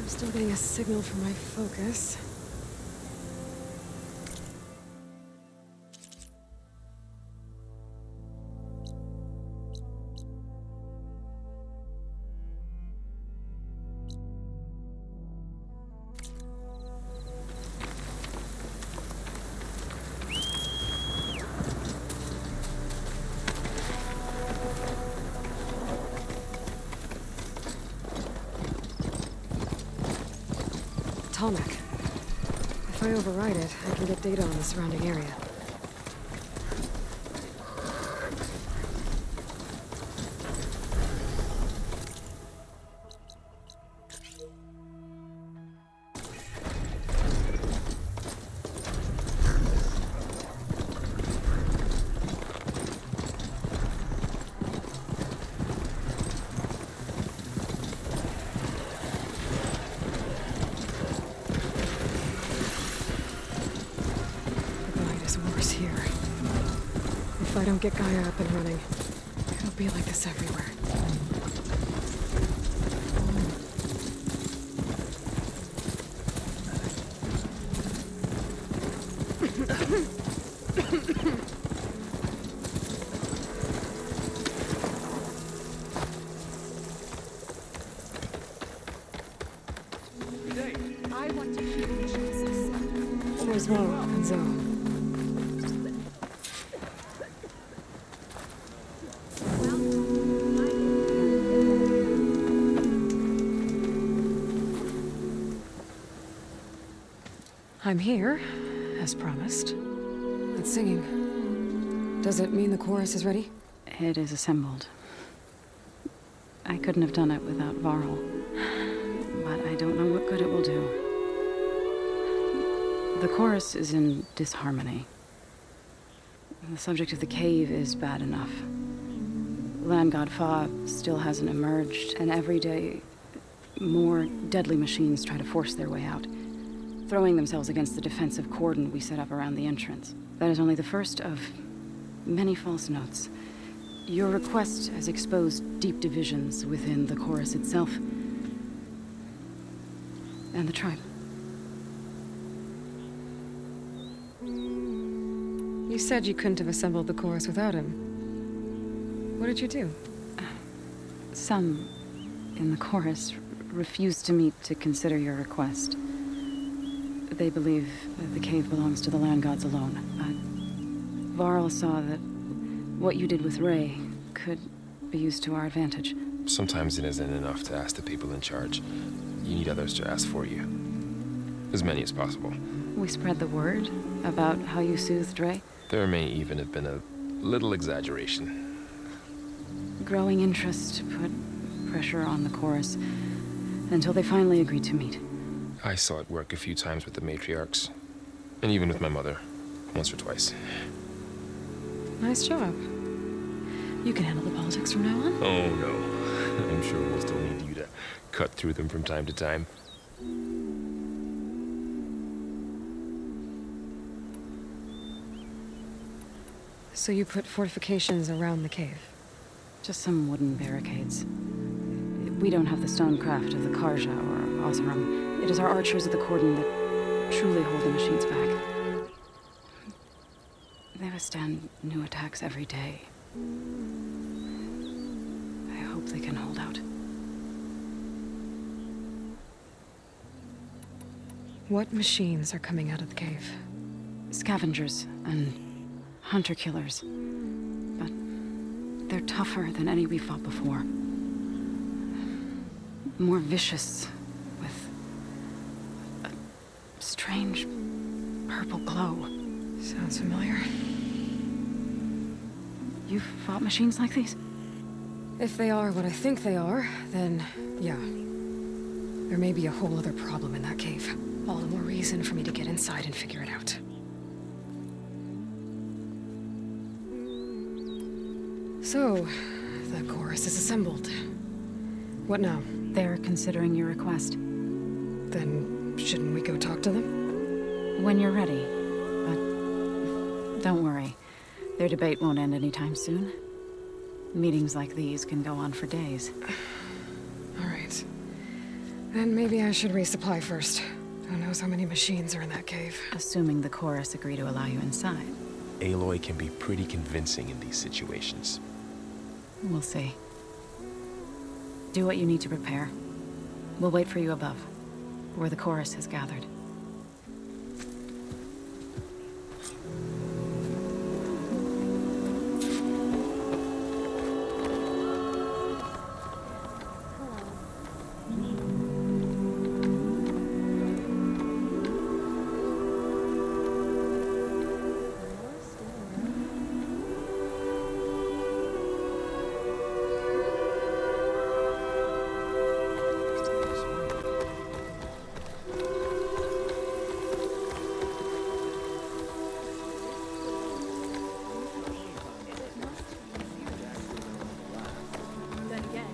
I'm still getting a signal from my focus. Tarmac. If I override it, I can get data on the surrounding area. If I don't get Gaia up and running, it'll be like this everywhere. I want to hear Jesus. There's Mo and Zoe. I'm here, as promised. It's singing. Does it mean the chorus is ready? It is assembled. I couldn't have done it without Varl, but I don't know what good it will do. The chorus is in disharmony. The subject of the cave is bad enough. Land God Fa still hasn't emerged, and every day more deadly machines try to force their way out, throwing themselves against the defensive cordon we set up around the entrance. That is only the first of many false notes. Your request has exposed deep divisions within the chorus itself and the tribe. You said you couldn't have assembled the chorus without him. What did you do? Some in the chorus refused to meet to consider your request. They believe that the cave belongs to the land gods alone. Varl saw that what you did with Ray could be used to our advantage. Sometimes it isn't enough to ask the people in charge. You need others to ask for you. As many as possible. We spread the word about how you soothed Ray. There may even have been a little exaggeration. Growing interest put pressure on the chorus until they finally agreed to meet. I saw it work a few times with the matriarchs. And even with my mother. Once or twice. Nice job. You can handle the politics from now on? Oh, no. I'm sure we'll still need you to cut through them from time to time. So you put fortifications around the cave? Just some wooden barricades. We don't have the stonecraft of the Karja or Oseram. It is our archers of the cordon that truly hold the machines back. They withstand new attacks every day. I hope they can hold out. What machines are coming out of the cave? Scavengers and hunter-killers. But they're tougher than any we fought before. More vicious, with a strange purple glow. Sounds familiar. You've fought machines like these? If they are what I think they are, then yeah. There may be a whole other problem in that cave. All the more reason for me to get inside and figure it out. So, the chorus is assembled. What now? They're considering your request. Then, shouldn't we go talk to them? When you're ready. But don't worry. Their debate won't end anytime soon. Meetings like these can go on for days. All right. Then maybe I should resupply first. Who knows how many machines are in that cave. Assuming the chorus agree to allow you inside. Aloy can be pretty convincing in these situations. We'll see. Do what you need to prepare. We'll wait for you above, where the chorus has gathered. Then again,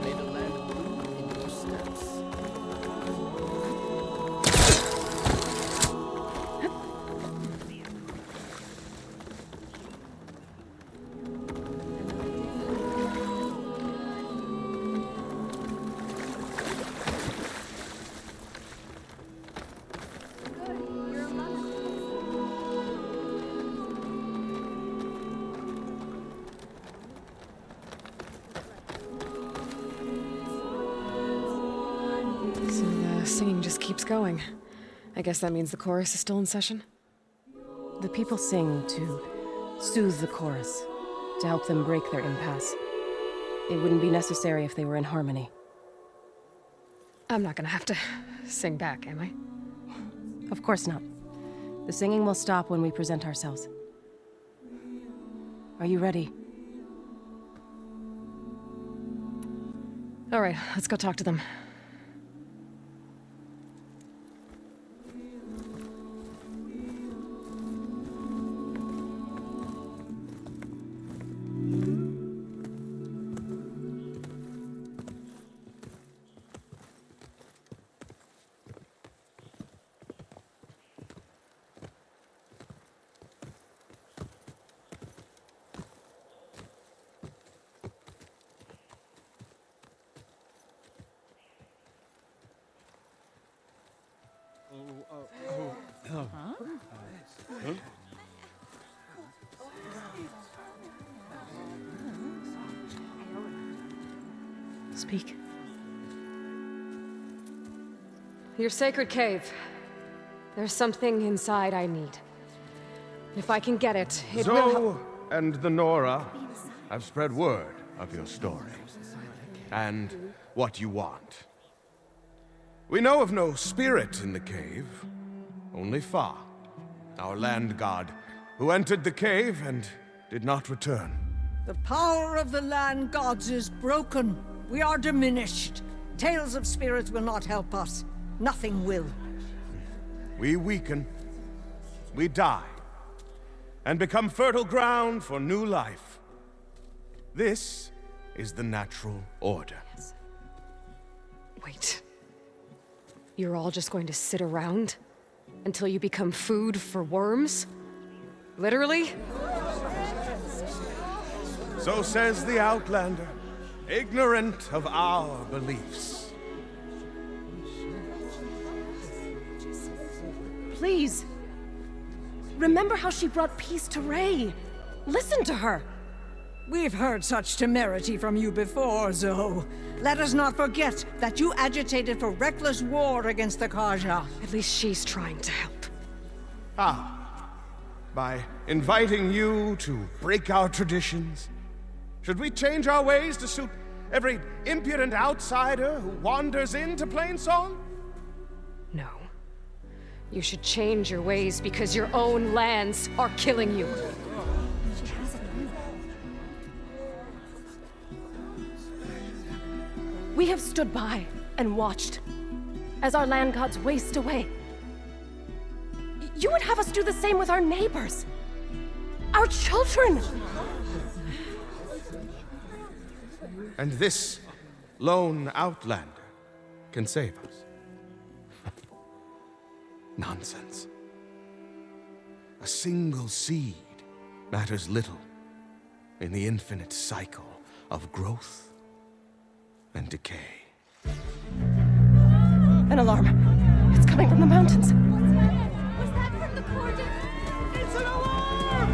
May the land bloom in your steps. good. You're among us. So the singing just keeps going. I guess that means the chorus is still in session? The people sing to soothe the chorus, to help them break their impasse. It wouldn't be necessary if they were in harmony. I'm not gonna have to sing back, am I? Of course not. The singing will stop when we present ourselves. Are you ready? All right, let's go talk to them. Speak. Your sacred cave. There's something inside I need. If I can get it, it will help. Zoe and the Nora have spread word of your story and what you want. We know of no spirit in the cave, only Fa, our land god, who entered the cave and did not return. The power of the land gods is broken. We are diminished. Tales of spirits will not help us. Nothing will. We weaken, we die, and become fertile ground for new life. This is the natural order. Wait. You're all just going to sit around until you become food for worms? Literally? So says the Outlander, ignorant of our beliefs. Please. Remember how she brought peace to Ray. Listen to her. We've heard such temerity from you before, Zoe. Let us not forget that you agitated for reckless war against the Kaja. At least she's trying to help. By inviting you to break our traditions? Should we change our ways to suit every impudent outsider who wanders into Plainsong? No. You should change your ways because your own lands are killing you. We have stood by and watched as our land gods waste away. You would have us do the same with our neighbors, our children. And this lone outlander can save us. Nonsense. A single seed matters little in the infinite cycle of growth and decay. An alarm. It's coming from the mountains. Was that from the cordon? It's an alarm!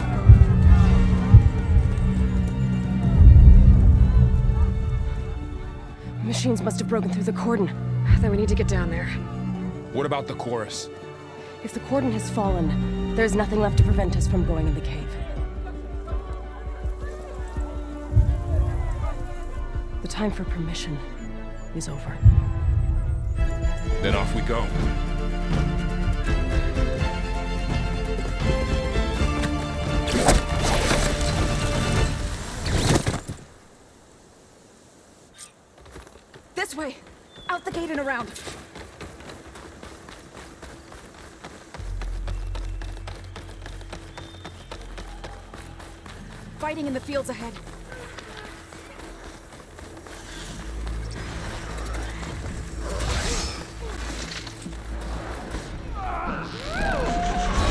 Machines must have broken through the cordon. Then we need to get down there. What about the chorus? If the cordon has fallen, there's nothing left to prevent us from going in the cave. The time for permission is over. Then off we go. This way! Out the gate and around! Fighting in the fields ahead.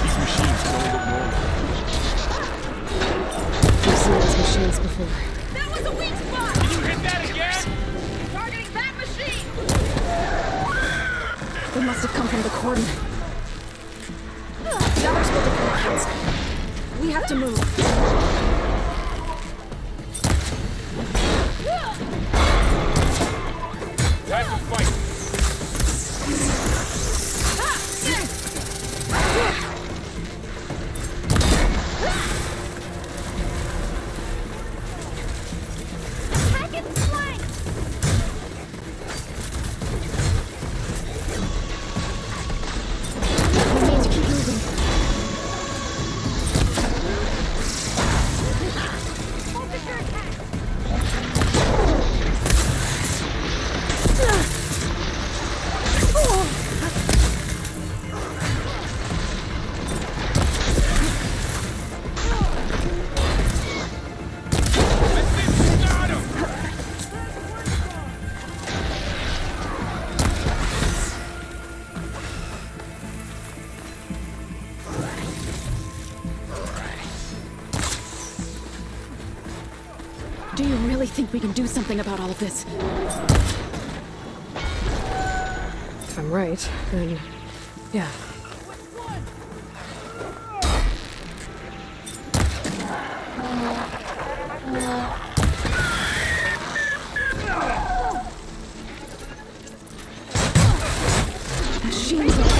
These machines don't look normal. I've seen these machines before. That was a weak spot! Can you hit that again? Targeting that machine! They must have come from the cordon. The others will defend against. We have to move. Time to fight. Second flank! We need to keep moving. Focus your attack! Got him! Do you really think we can do something about all of this? If I'm right, then... yeah. Machines are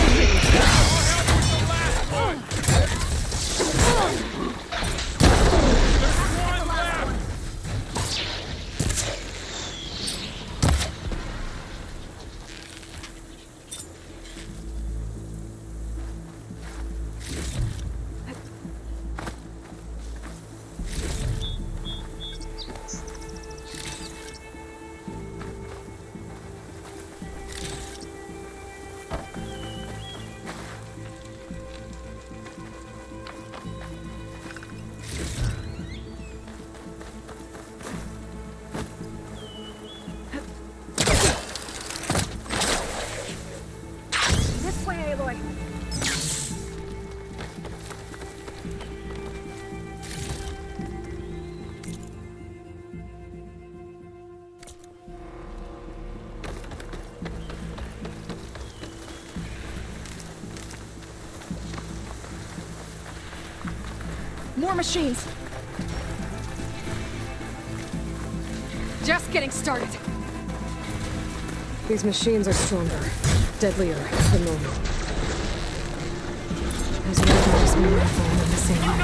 this way, Aloy. More machines. Just getting started. These machines are stronger, deadlier than normal. There's no notice me falling in the same way.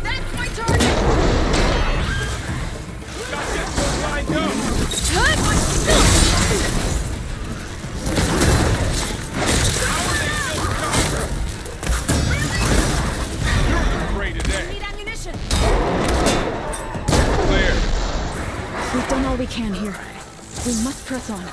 That's my target! Got this one lined up. You're afraid today. Need ammunition! Clear. We've done all we can here. We must press on.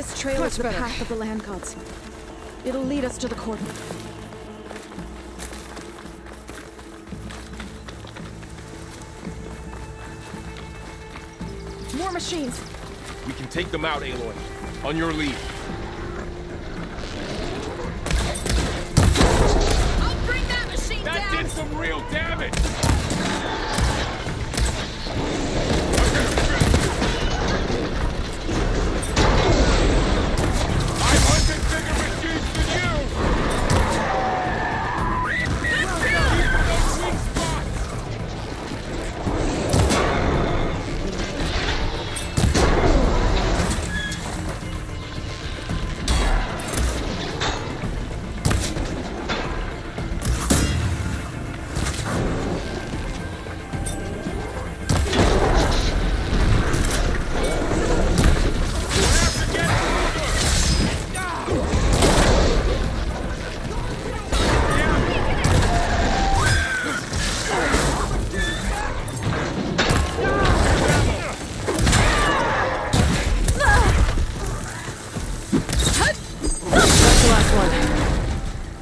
This trail Much is the better. path of the land gods. It'll lead us to the cordon. More machines! We can take them out, Aloy. On your lead. I'll bring that machine That down! did some real damage!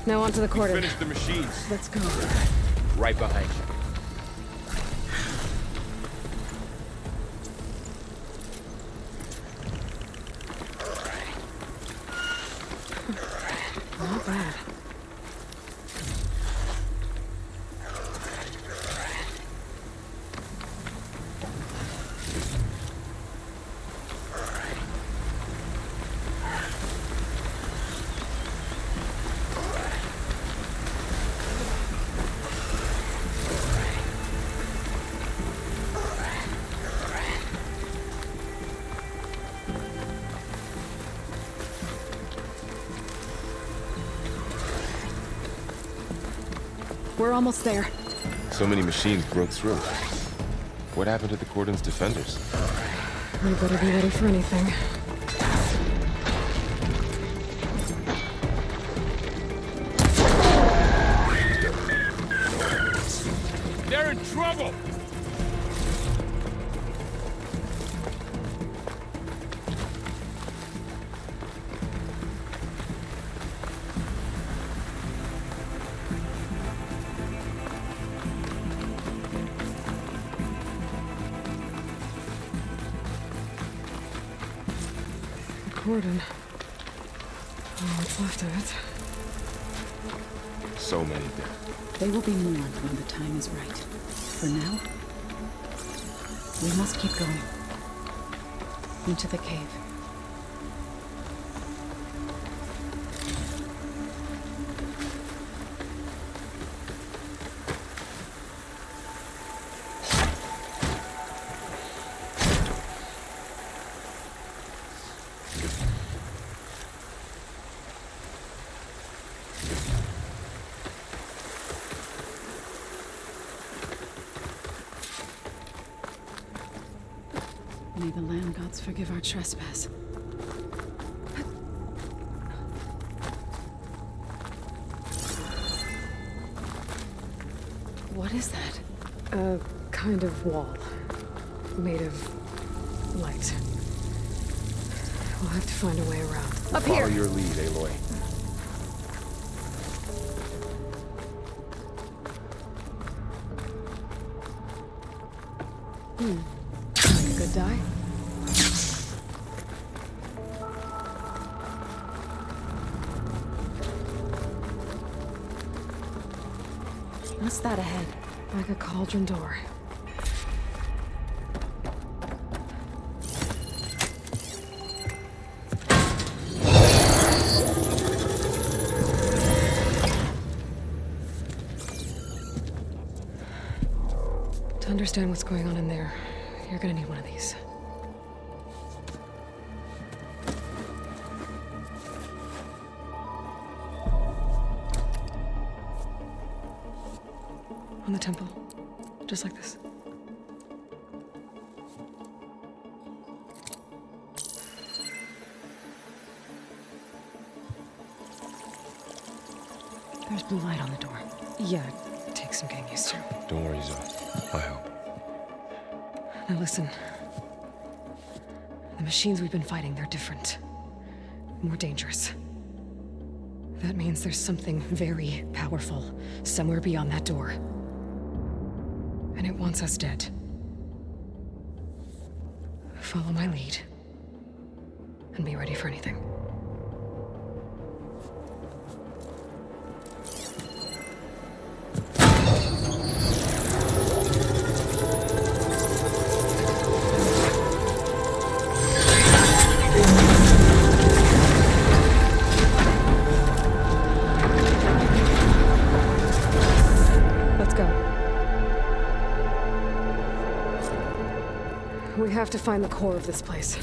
Now onto the cordon. Finish the machines. Let's go. Right behind you. Not bad. We're almost there. So many machines broke through. What happened to the cordon's defenders? We better be ready for anything. They're in trouble! Cordon. Oh, what's left of it? So many dead. They will be mourned when the time is right. For now, we must keep going. Into the cave. May the land gods forgive our trespass. What is that? A kind of wall. Made of light. We'll have to find a way around. Up Follow here! your lead, Aloy. Like a good die? What's that ahead? Like a cauldron door. To understand what's going on in there, you're gonna need one of these. On the temple. Just like this. There's blue light on the door. Yeah, it takes some getting used to. Don't worry, Zoe. I help. Now listen. The machines we've been fighting, they're different. more dangerous. That means there's something very powerful somewhere beyond that door. And it wants us dead. Follow my lead. And be ready for anything. Let's go. We have to find the core of this place.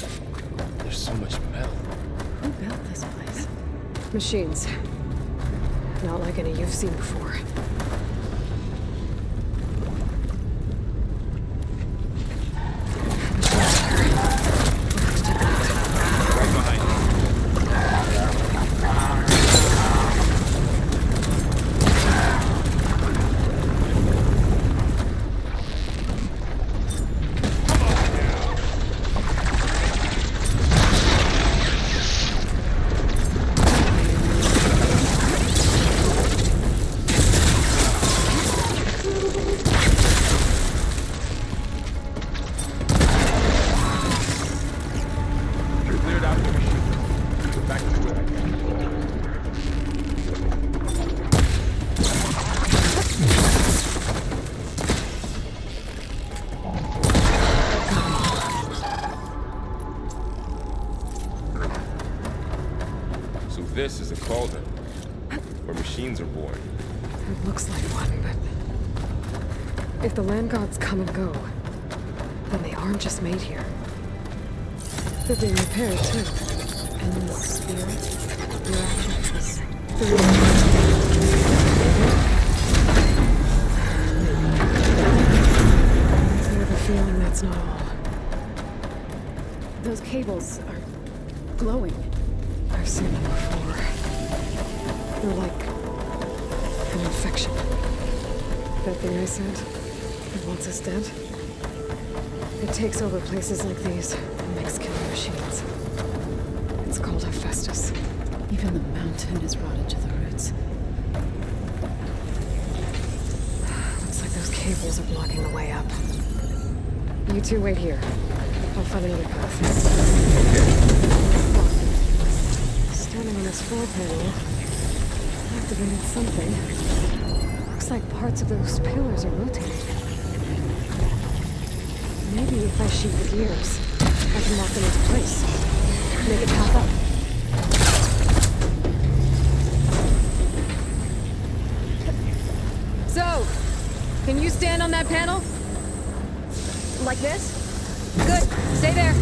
There's so much metal. Who built this place? Machines. Not like any you've seen before. Cleared out the machine. Go back to where I came from. So this is a cauldron, where machines are born. It looks like one, but... if the land gods come and go, then they aren't just made here. They're being repaired, too. And the spirit? Your actions? I have a feeling that's not all. Those cables are glowing. I've seen them before. They're like an infection. That thing I said, it wants us dead. It takes over places like these and makes killer machines. It's called Hephaestus. Even the mountain is rotted to the roots. Looks like those cables are blocking the way up. You two wait here. I'll find another path. Standing on this floor panel, I activated something. Looks like parts of those pillars are rotating. Maybe if I shoot the gears, I can lock them into place. Make it path up. So, can you stand on that panel? Like this? Good. Stay there.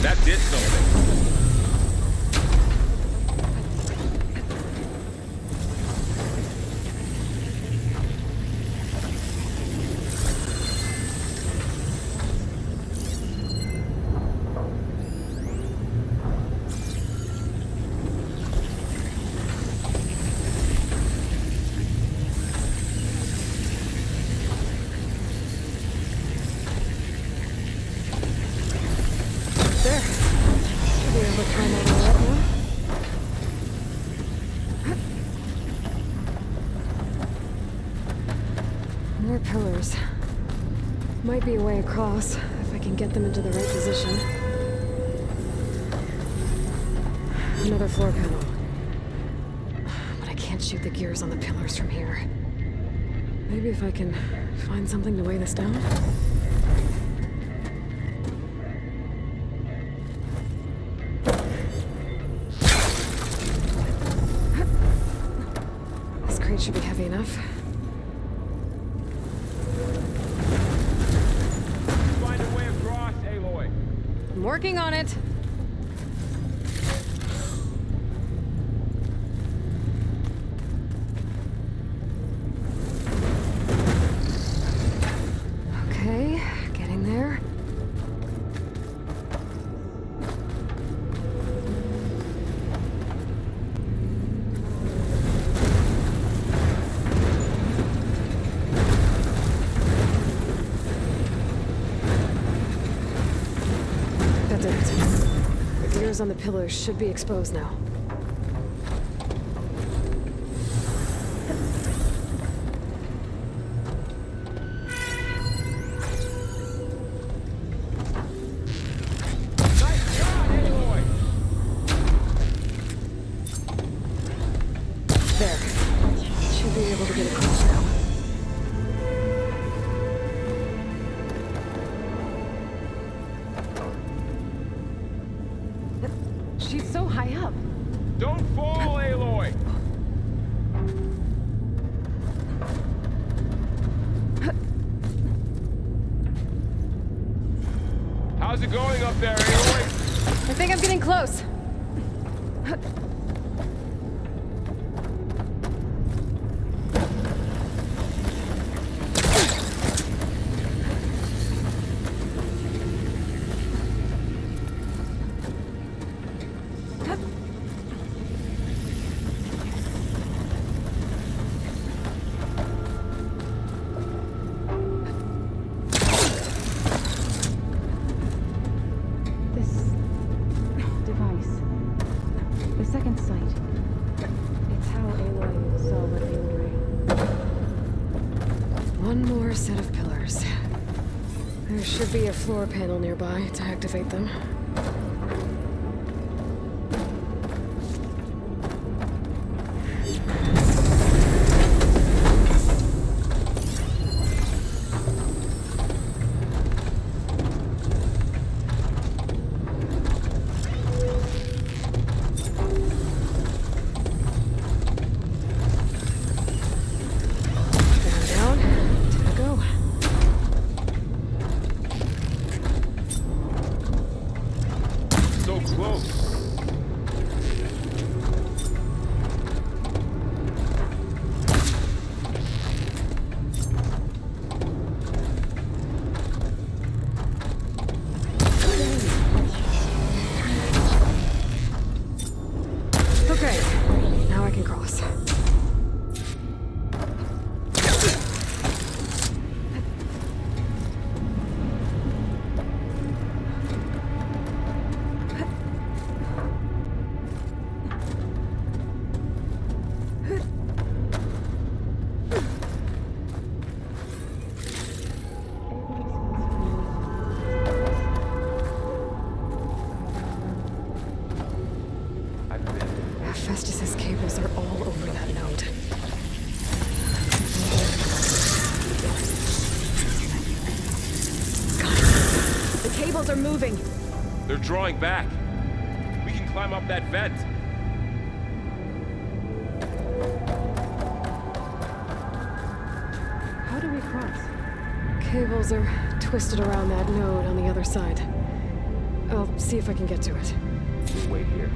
That did something. There. Should be able to climb over that now. More pillars. Might be a way across, if I can get them into the right position. Another floor panel. But I can't shoot the gears on the pillars from here. Maybe if I can find something to weigh this down? This crate should be heavy enough. Find a way across, Aloy. I'm working on it. Okay, getting there. corners on the pillars should be exposed now. Nice shot, Aloy! There. Should be able to get across now. She's so high up. Don't fall, Aloy! How's it going up there, Aloy? I think I'm getting close. This device, the second sight, it's how Aloy saw what ailed Ray. One more set of pillars. There should be a floor panel nearby to activate them. Down, time to go. So close. Okay, now I can cross. Festus's cables are all over that node. Got it. The cables are moving. They're drawing back. We can climb up that vent. How do we cross? Cables are twisted around that node on the other side. I'll see if I can get to it. We'll wait here.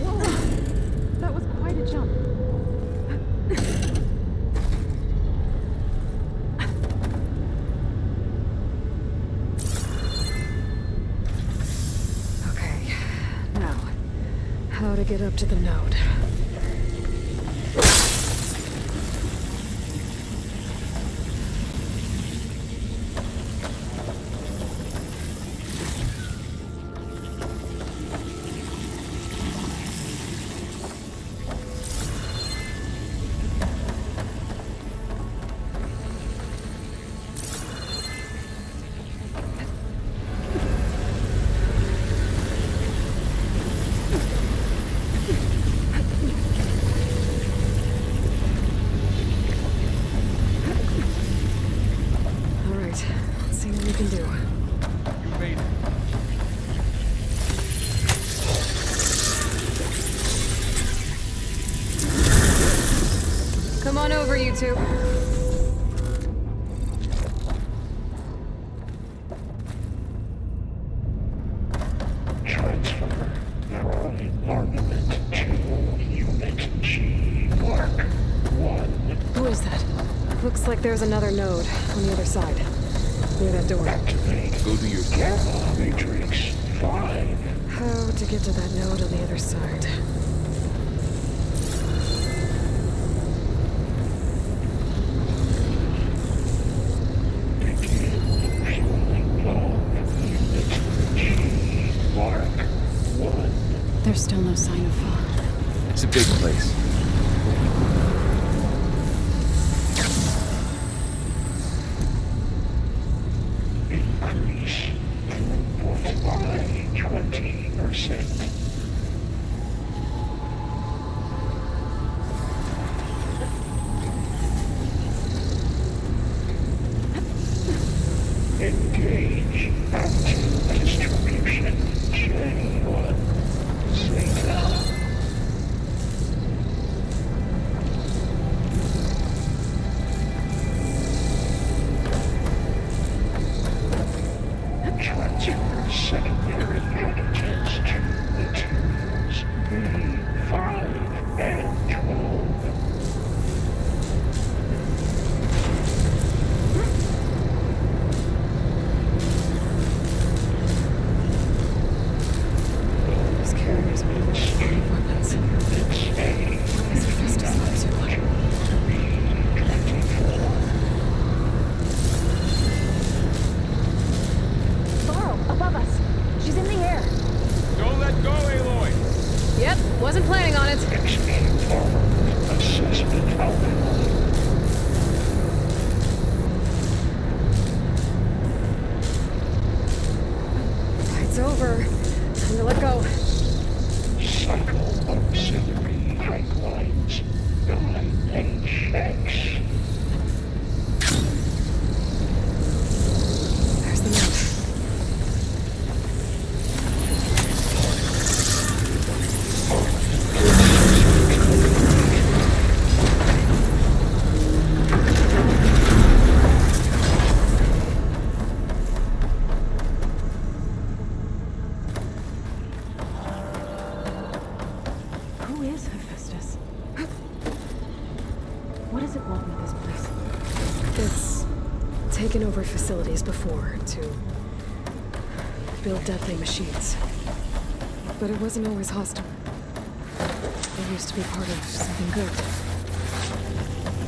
Whoa! That was quite a jump. Okay, now, how to get up to the node. All right, let's see what we can do. You made it. Come on over, you two. Transfer your armament to Unit G. Work. Who is that? Looks like there's another node on the other side. Near that door. Go do your thing. Matrix 5. How to get to that node on the other side? There's still no sign of fog. It's a big place. Increase throughput by 20%. Engage anti-distribution chain 1. Zeta. Transfer secondary additives to materials B5 and 12. Those carriers are moving with weapons. Why is Hephaestus not so much? Laurel, above us. She's in the air. Don't let go, Aloy! Yep, wasn't planning on it. Assessment outline. Fight's over. Time to let go. Cycle auxiliary pipelines 9HX. There's the node. Who is Hephaestus? What does it want with this place? It's taken over facilities before to build deadly machines. But it wasn't always hostile. It used to be part of something good.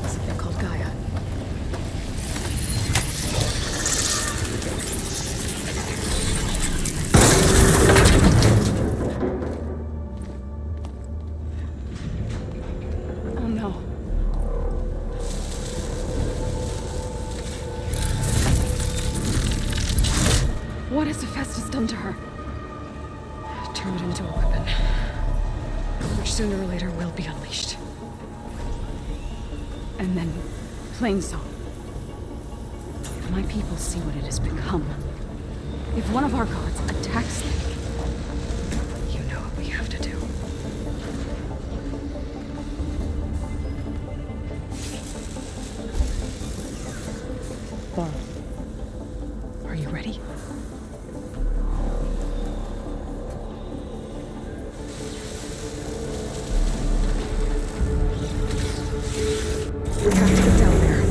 Something called Gaia. Oh no. What has Hephaestus done to her? Turned it into a weapon. Which sooner or later will be unleashed. And then, plain song. If my people see what it has become, if one of our gods attacks them, You know what we have to do. Are you ready? We have to get down there.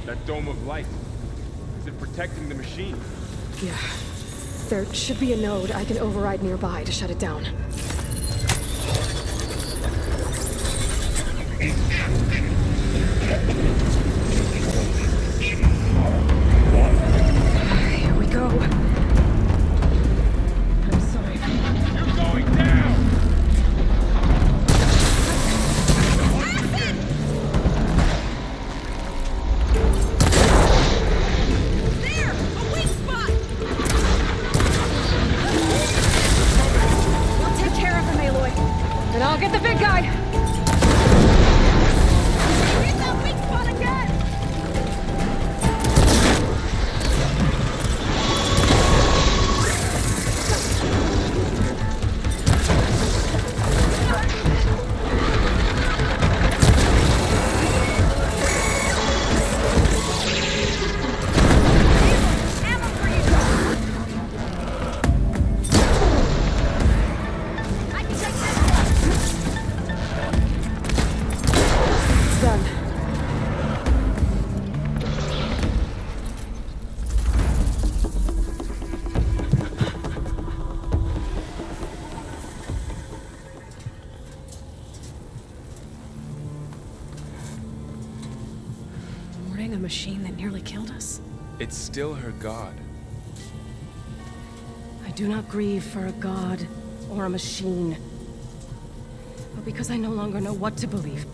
That dome of light. Is it protecting the machine? Yeah. There should be a node I can override nearby to shut it down. Here we go. I'm sorry. You're going down! There! A weak spot! We'll take care of him, Aloy. And I'll get the big guy. Hit that weak spot again! the machine that nearly killed us? It's still her god. I do not grieve for a god or a machine, but because I no longer know what to believe.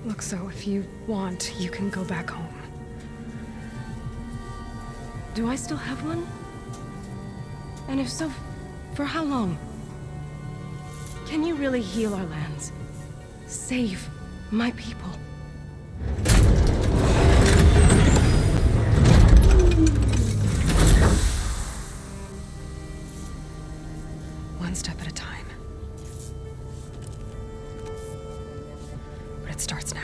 Look, so if you want, you can go back home. Do I still have one? And if so, for how long? Can you really heal our lands? Save my people? One step at a time. But it starts now.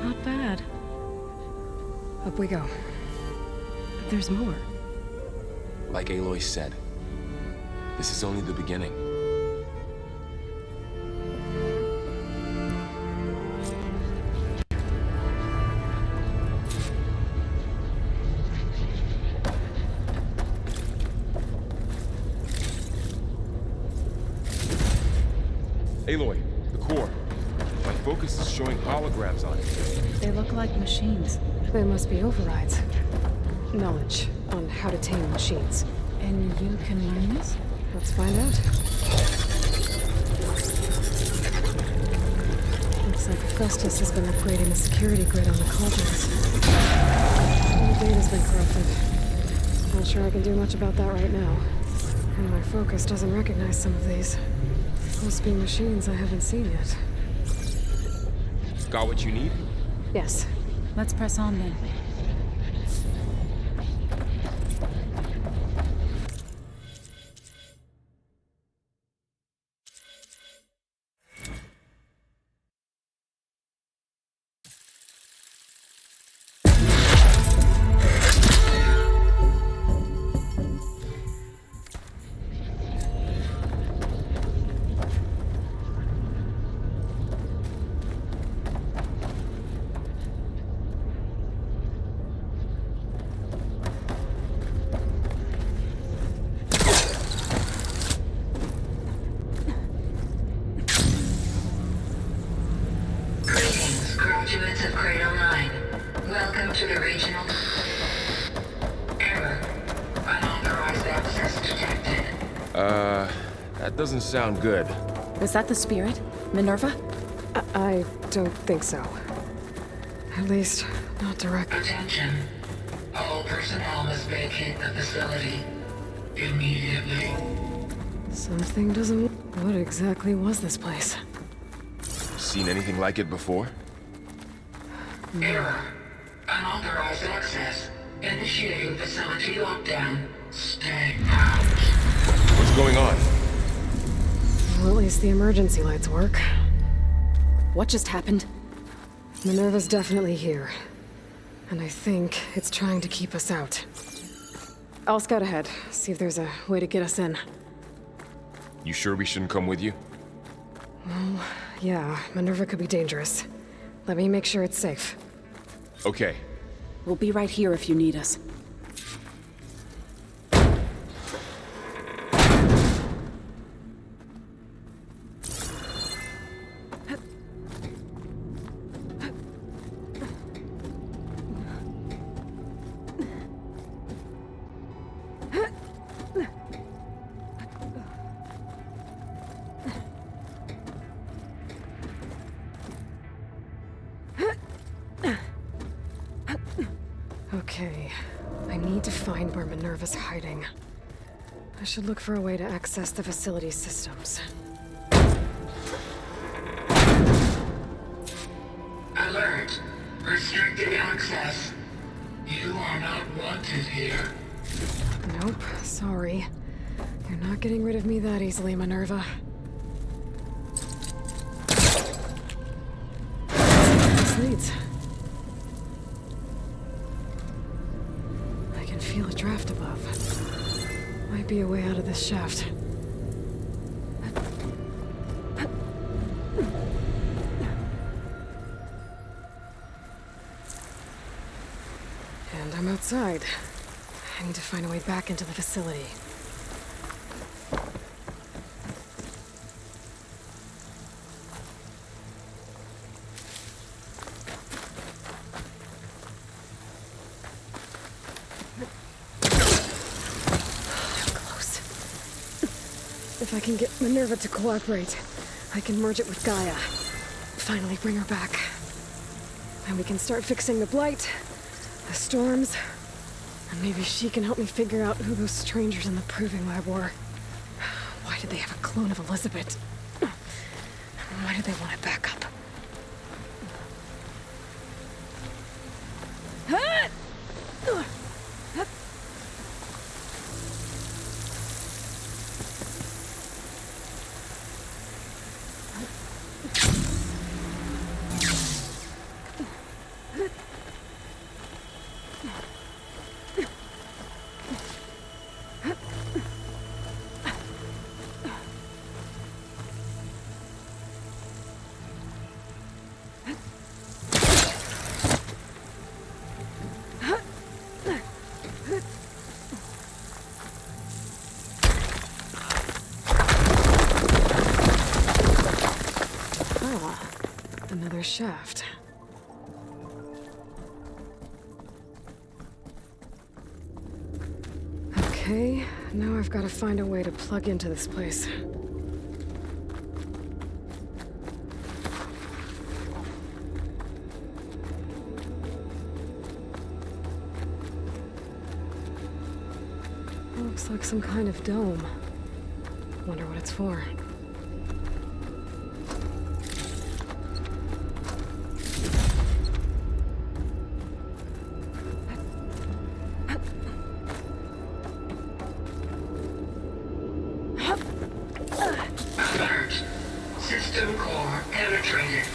Not bad. Up we go. But there's more. Like Aloy said, this is only the beginning. Aloy, the core. My focus is showing holograms on it. They look like machines. They must be overrides. Knowledge on how to tame machines. And you can learn this? Let's find out. Looks like Festus has been upgrading the security grid on the cauldrons. The data's been corrupted. Not sure I can do much about that right now. And my focus doesn't recognize some of these. Must be machines I haven't seen yet. Got what you need? Yes. Let's press on then. Graduates of Cradle 9, welcome to the regional... Error. Unauthorized access detected. That doesn't sound good. Was that the spirit? Minerva? I don't think so. At least, not direct. Attention. All personnel must vacate the facility immediately. Something doesn't... What exactly was this place? Seen anything like it before? Error. Unauthorized access. Initiating facility lockdown. Stay out. What's going on? Well, at least the emergency lights work. What just happened? Minerva's definitely here. And I think it's trying to keep us out. I'll scout ahead, see if there's a way to get us in. You sure we shouldn't come with you? Well, yeah, Minerva could be dangerous. Let me make sure it's safe. Okay. We'll be right here if you need us. Okay, I need to find where Minerva's hiding. I should look for a way to access the facility's systems. Alert. Restricted access. You are not wanted here. Nope, sorry. You're not getting rid of me that easily, Minerva. This leads. I can feel a draft above. Might be a way out of this shaft. And I'm outside. I need to find a way back into the facility. Close. If I can get Minerva to cooperate, I can merge it with Gaia. Finally bring her back. And we can start fixing the blight, the storms, and maybe she can help me figure out who those strangers in the proving lab were. Why did they have a clone of Elizabeth? Why did they want it back up? Another shaft. Okay, now I've got to find a way to plug into this place. Looks like some kind of dome. Wonder what it's for. Alert. System core penetrated.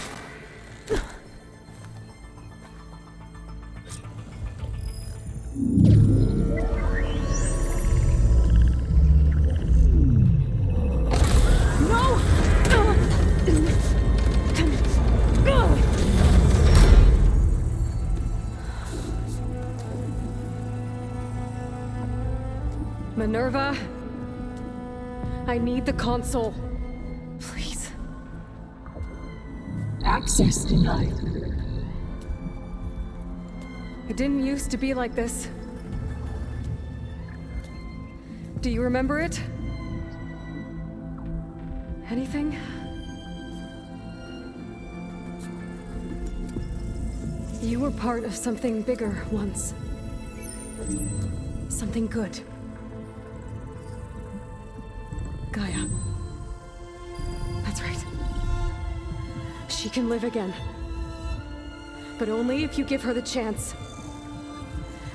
Minerva, I need the console. Please. Access denied. It didn't used to be like this. Do you remember it? Anything? You were part of something bigger once. Something good. Gaia. That's right. She can live again. But only if you give her the chance.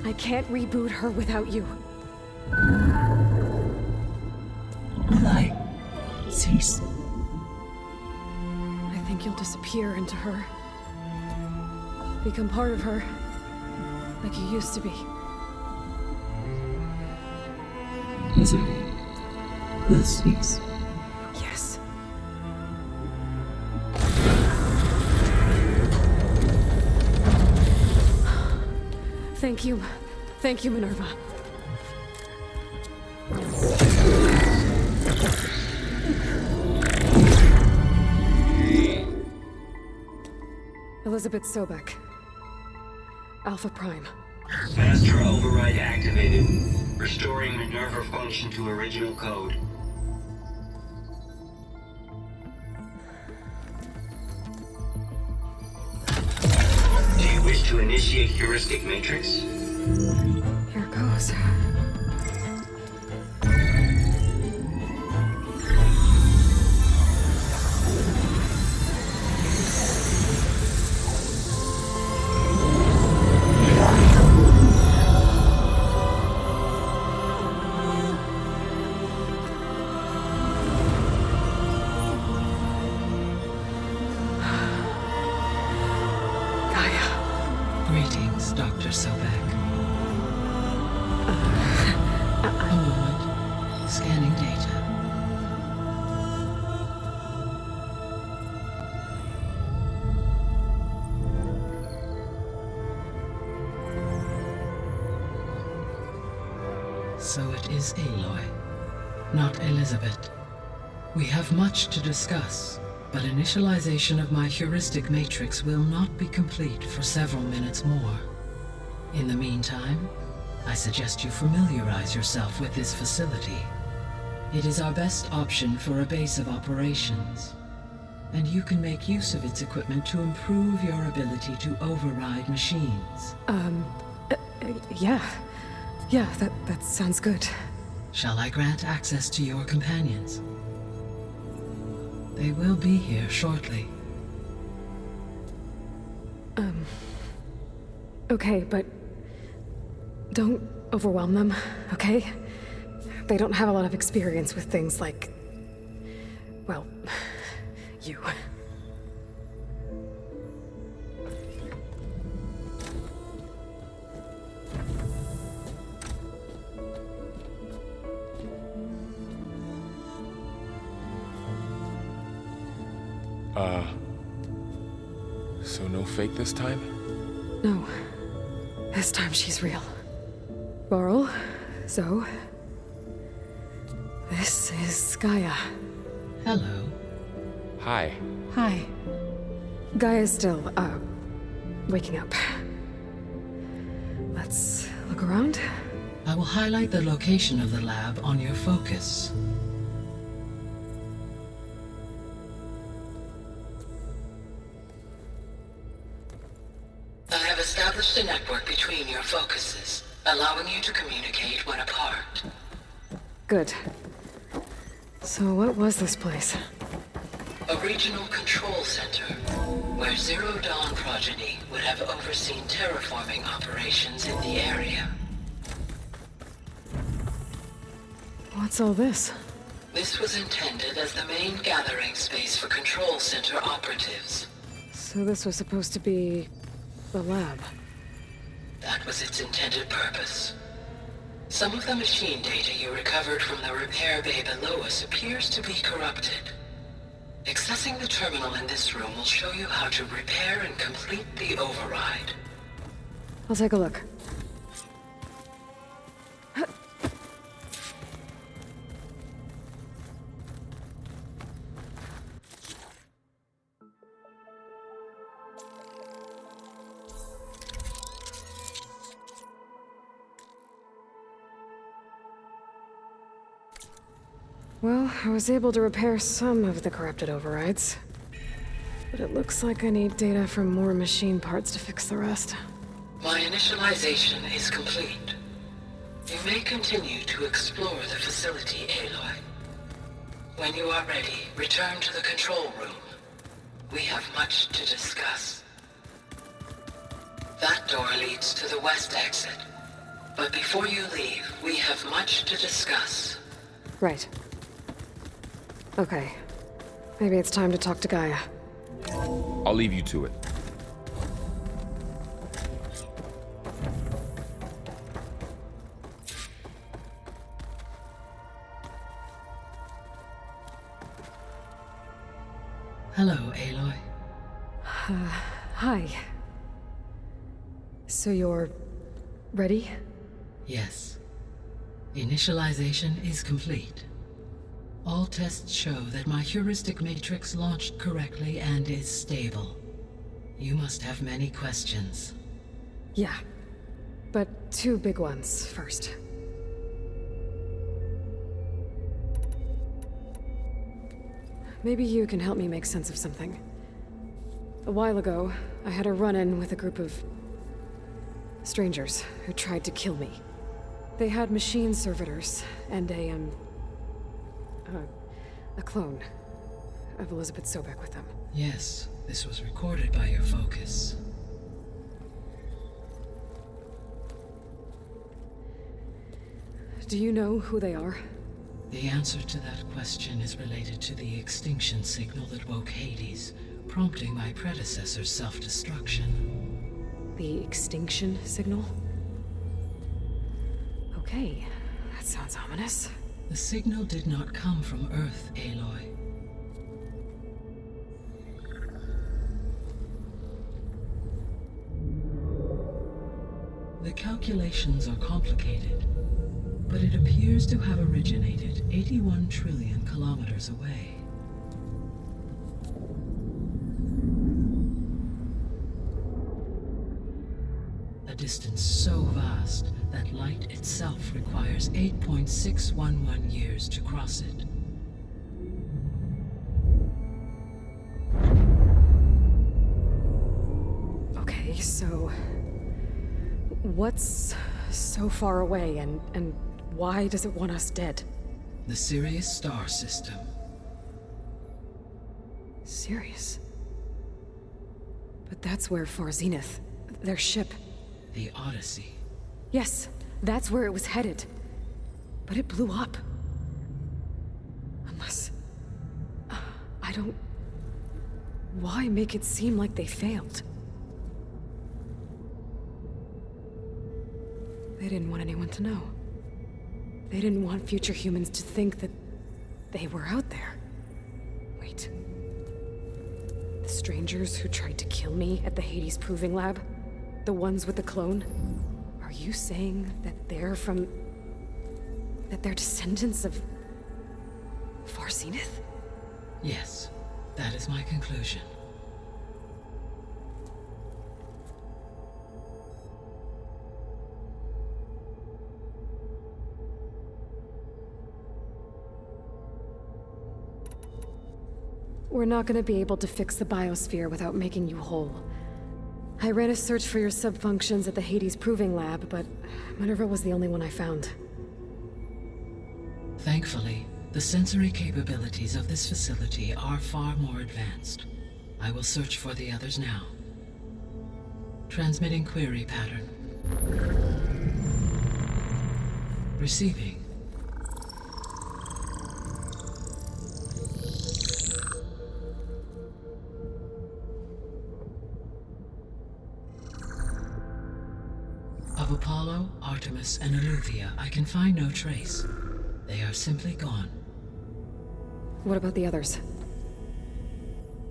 I can't reboot her without you. Aloy, cease. I think you'll disappear into her. Become part of her, like you used to be. Misery will cease. Yes. Thank you. Thank you, Minerva. Elizabeth Sobek. Alpha Prime. Master override activated. Restoring Minerva function to original code. Do you wish to initiate heuristic matrix? Here goes. Yes, Dr. Sobek. A moment. Scanning data. So it is Aloy, not Elizabeth. We have much to discuss, but initialization of my heuristic matrix will not be complete for several minutes more. In the meantime, I suggest you familiarize yourself with this facility. It is our best option for a base of operations, and you can make use of its equipment to improve your ability to override machines. Yeah. Yeah, that sounds good. Shall I grant access to your companions? They will be here shortly. Okay, but don't overwhelm them, okay? They don't have a lot of experience with things like, well, you. So no fake this time? No. This time she's real. Varl, Zoe. This is Gaia. Hello. Hi. Hi. Gaia's still, waking up. Let's look around. I will highlight the location of the lab on your focus. I have established a network between your focuses, allowing you to communicate when apart. Good. So what was this place? A regional control center, where Zero Dawn progeny would have overseen terraforming operations in the area. What's all this? This was intended as the main gathering space for control center operatives. So this was supposed to be the lab. That was its intended purpose. Some of the machine data you recovered from the repair bay below us appears to be corrupted. Accessing the terminal in this room will show you how to repair and complete the override. I'll take a look. Well, I was able to repair some of the corrupted overrides. But it looks like I need data from more machine parts to fix the rest. My initialization is complete. You may continue to explore the facility, Aloy. When you are ready, return to the control room. We have much to discuss. That door leads to the west exit. But before you leave, we have much to discuss. Right. Okay. Maybe it's time to talk to Gaia. I'll leave you to it. Hello, Aloy. Hi. So you're ready? Yes. Initialization is complete. All tests show that my heuristic matrix launched correctly and is stable. You must have many questions. Yeah. But two big ones first. Maybe you can help me make sense of something. A while ago, I had a run-in with a group of strangers who tried to kill me. They had machine servitors and a clone of Elizabeth Sobek with them. Yes, this was recorded by your focus. Do you know who they are? The answer to that question is related to the extinction signal that woke Hades, prompting my predecessor's self-destruction. The extinction signal? Okay, that sounds ominous. The signal did not come from Earth, Aloy. The calculations are complicated, but it appears to have originated 81 trillion kilometers away. A distance so vast that light itself requires 8.611 years to cross it. Okay, so what's so far away and why does it want us dead? The Sirius star system. Sirius? But that's where Far Zenith, their ship. The Odyssey. Yes, that's where it was headed. But it blew up. Unless... I don't... Why make it seem like they failed? They didn't want anyone to know. They didn't want future humans to think that they were out there. Wait. The strangers who tried to kill me at the Hades Proving Lab? The ones with the clone? Are you saying that they're from... that they're descendants of... Far Zenith? Yes, that is my conclusion. We're not gonna be able to fix the biosphere without making you whole. I ran a search for your subfunctions at the Hades Proving Lab, but Minerva was the only one I found. Thankfully, the sensory capabilities of this facility are far more advanced. I will search for the others now. Transmitting query pattern. Receiving. Of Apollo, Artemis, and Eleuthia, I can find no trace. They are simply gone. What about the others?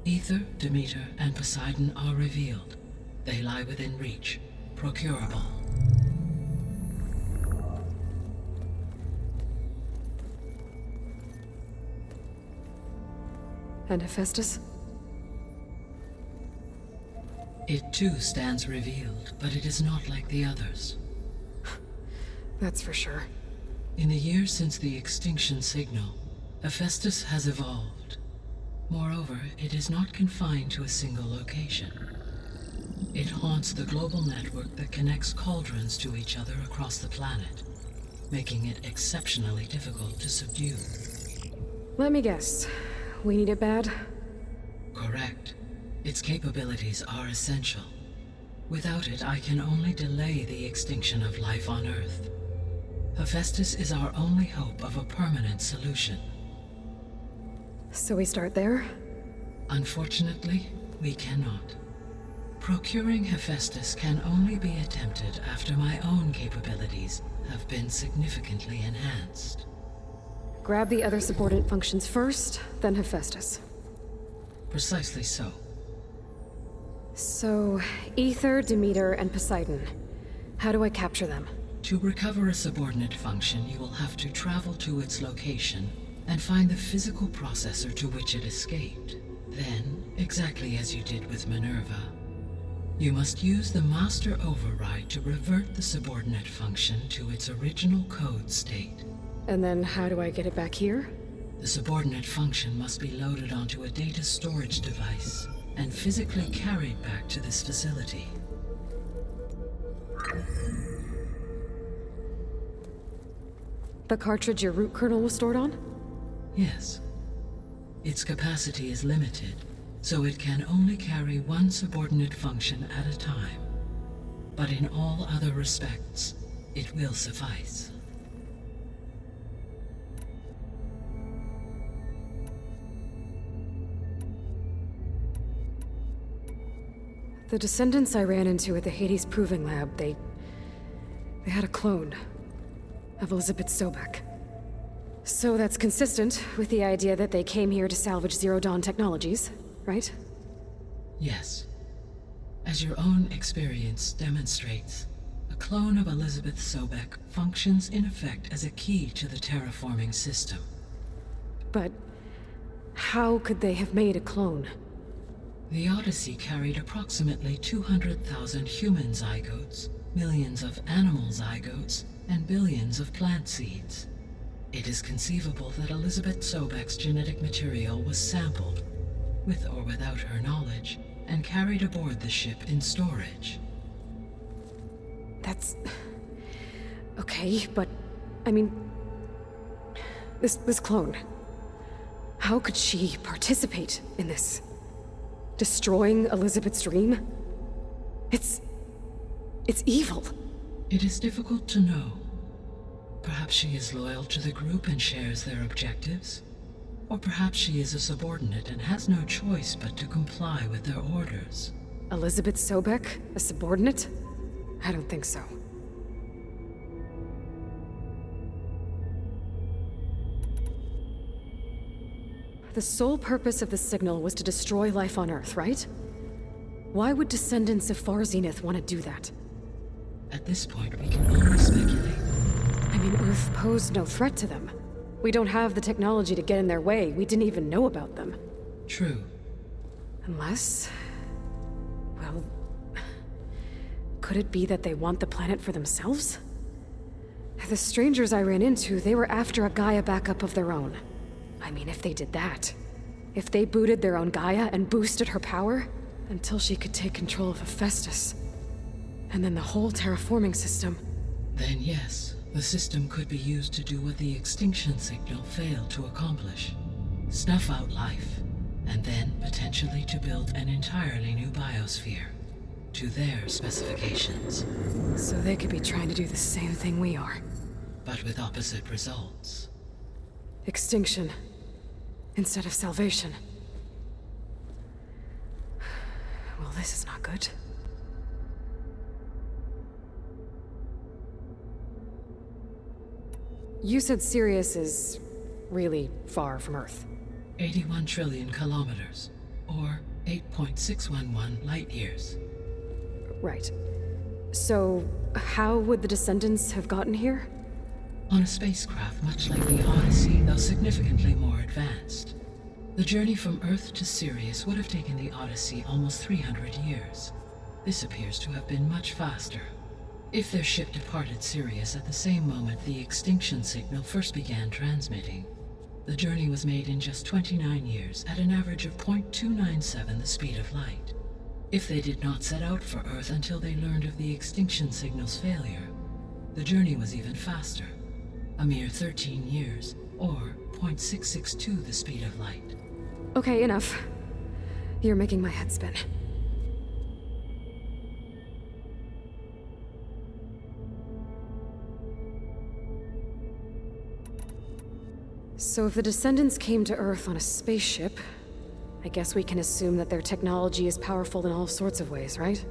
Ether, Demeter, and Poseidon are revealed. They lie within reach, procurable. And Hephaestus? It too stands revealed, but it is not like the others. That's for sure. In the years since the extinction signal, Hephaestus has evolved. Moreover, it is not confined to a single location. It haunts the global network that connects cauldrons to each other across the planet, making it exceptionally difficult to subdue. Let me guess. We need it bad? Correct. Its capabilities are essential. Without it, I can only delay the extinction of life on Earth. Hephaestus is our only hope of a permanent solution. So we start there? Unfortunately, we cannot. Procuring Hephaestus can only be attempted after my own capabilities have been significantly enhanced. Grab the other subordinate functions first, then Hephaestus. Precisely so. So, Ether, Demeter, and Poseidon. How do I capture them? To recover a subordinate function, you will have to travel to its location and find the physical processor to which it escaped. Then, exactly as you did with Minerva, you must use the master override to revert the subordinate function to its original code state. And then how do I get it back here? The subordinate function must be loaded onto a data storage device and physically carried back to this facility. The cartridge your root kernel was stored on? Yes. Its capacity is limited, so it can only carry one subordinate function at a time. But in all other respects, it will suffice. The descendants I ran into at the Hades Proving Lab, they had a clone of Elizabeth Sobek. So that's consistent with the idea that they came here to salvage Zero Dawn technologies, right? Yes. As your own experience demonstrates, a clone of Elizabeth Sobek functions in effect as a key to the terraforming system. But how could they have made a clone? The Odyssey carried approximately 200,000 human zygotes, millions of animal zygotes, and billions of plant seeds. It is conceivable that Elizabeth Sobek's genetic material was sampled, with or without her knowledge, and carried aboard the ship in storage. That's... okay, but... I mean... This clone... How could she participate in this? Destroying Elizabeth's dream? It's evil. It is difficult to know. Perhaps she is loyal to the group and shares their objectives. Or perhaps she is a subordinate and has no choice but to comply with their orders. Elizabeth Sobek? A subordinate? I don't think so. The sole purpose of the signal was to destroy life on Earth, right? Why would descendants of Far Zenith want to do that? At this point, we can only speculate. I mean, Earth posed no threat to them. We don't have the technology to get in their way. We didn't even know about them. True. Unless... well... could it be that they want the planet for themselves? The strangers I ran into, they were after a Gaia backup of their own. I mean, if they did that... if they booted their own Gaia and boosted her power... until she could take control of Hephaestus... and then the whole terraforming system... Then yes, the system could be used to do what the extinction signal failed to accomplish. Snuff out life, and then potentially to build an entirely new biosphere. To their specifications. So they could be trying to do the same thing we are. But with opposite results. Extinction. Instead of salvation. Well, this is not good. You said Sirius is really far from Earth. 81 trillion kilometers, or 8.611 light years. Right. So, how would the descendants have gotten here? On a spacecraft much like the Odyssey, though significantly more advanced. The journey from Earth to Sirius would have taken the Odyssey almost 300 years. This appears to have been much faster. If their ship departed Sirius at the same moment the extinction signal first began transmitting, the journey was made in just 29 years at an average of 0.297 the speed of light. If they did not set out for Earth until they learned of the extinction signal's failure, the journey was even faster. A mere 13 years, or 0.662 the speed of light. Okay, enough. You're making my head spin. So if the descendants came to Earth on a spaceship, I guess we can assume that their technology is powerful in all sorts of ways, right?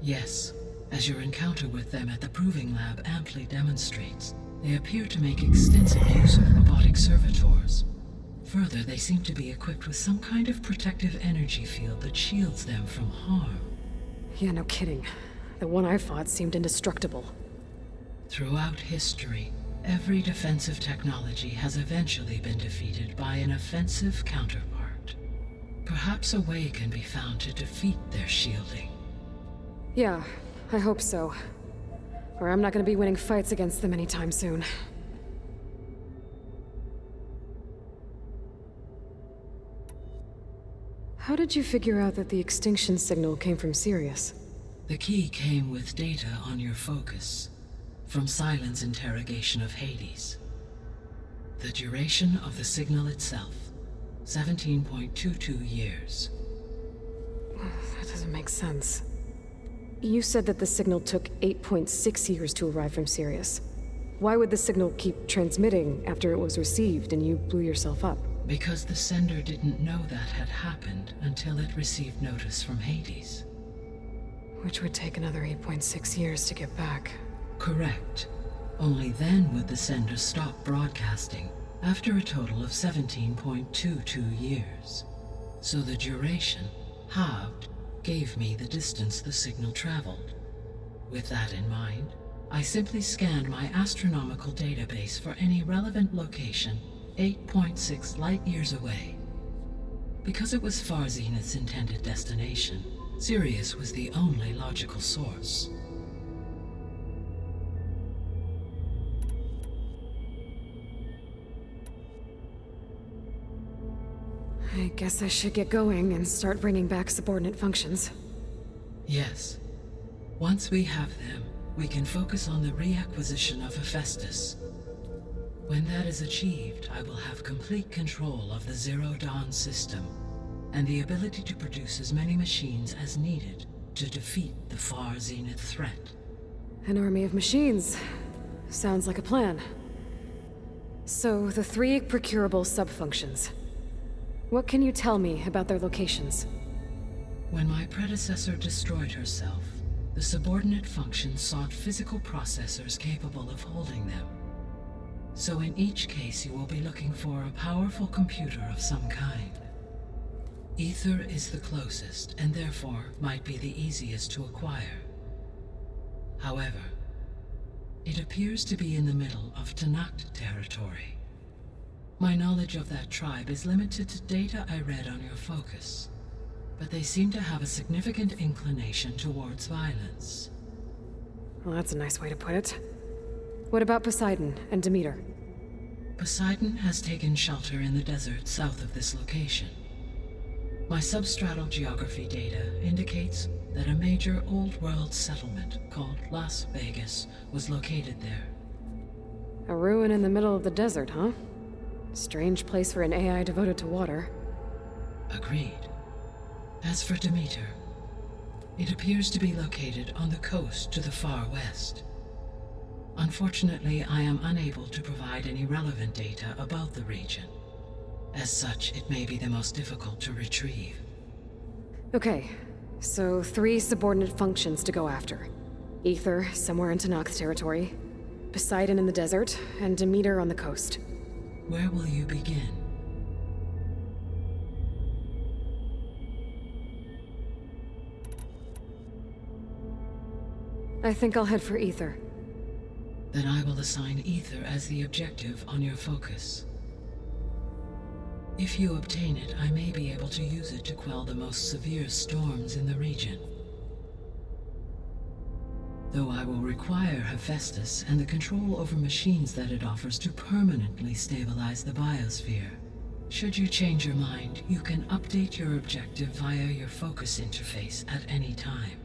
Yes, as your encounter with them at the Proving Lab amply demonstrates. They appear to make extensive use of robotic servitors. Further, they seem to be equipped with some kind of protective energy field that shields them from harm. Yeah, no kidding. The one I fought seemed indestructible. Throughout history, every defensive technology has eventually been defeated by an offensive counterpart. Perhaps a way can be found to defeat their shielding. Yeah, I hope so. Or I'm not gonna be winning fights against them anytime soon. How did you figure out that the extinction signal came from Sirius? The key came with data on your focus, from Silent's interrogation of Hades. The duration of the signal itself, 17.22 years. That doesn't make sense. You said that the signal took 8.6 years to arrive from Sirius. Why would the signal keep transmitting after it was received and you blew yourself up? Because the sender didn't know that had happened until it received notice from Hades. Which would take another 8.6 years to get back. Correct. Only then would the sender stop broadcasting, after a total of 17.22 years. So the duration, halved, gave me the distance the signal traveled. With that in mind, I simply scanned my astronomical database for any relevant location 8.6 light-years away. Because it was Far Zenith's intended destination, Sirius was the only logical source. I guess I should get going and start bringing back subordinate functions. Yes. Once we have them, we can focus on the reacquisition of Hephaestus. When that is achieved, I will have complete control of the Zero Dawn system, and the ability to produce as many machines as needed to defeat the Far Zenith threat. An army of machines. Sounds like a plan. So, the 3 procurable sub-functions. What can you tell me about their locations? When my predecessor destroyed herself, the subordinate functions sought physical processors capable of holding them. So in each case you will be looking for a powerful computer of some kind. Ether is the closest, and therefore might be the easiest to acquire. However, it appears to be in the middle of Tanakh territory. My knowledge of that tribe is limited to data I read on your focus, but they seem to have a significant inclination towards violence. Well, that's a nice way to put it. What about Poseidon and Demeter? Poseidon has taken shelter in the desert south of this location. My substratal geography data indicates that a major old-world settlement called Las Vegas was located there. A ruin in the middle of the desert, huh? Strange place for an AI devoted to water. Agreed. As for Demeter, it appears to be located on the coast to the far west. Unfortunately, I am unable to provide any relevant data about the region. As such, it may be the most difficult to retrieve. Okay, so 3 subordinate functions to go after. Ether, somewhere in Tanakh territory, Poseidon in the desert, and Demeter on the coast. Where will you begin? I think I'll head for Ether. Then I will assign Ether as the objective on your focus. If you obtain it, I may be able to use it to quell the most severe storms in the region. Though I will require Hephaestus and the control over machines that it offers to permanently stabilize the biosphere. Should you change your mind, you can update your objective via your focus interface at any time.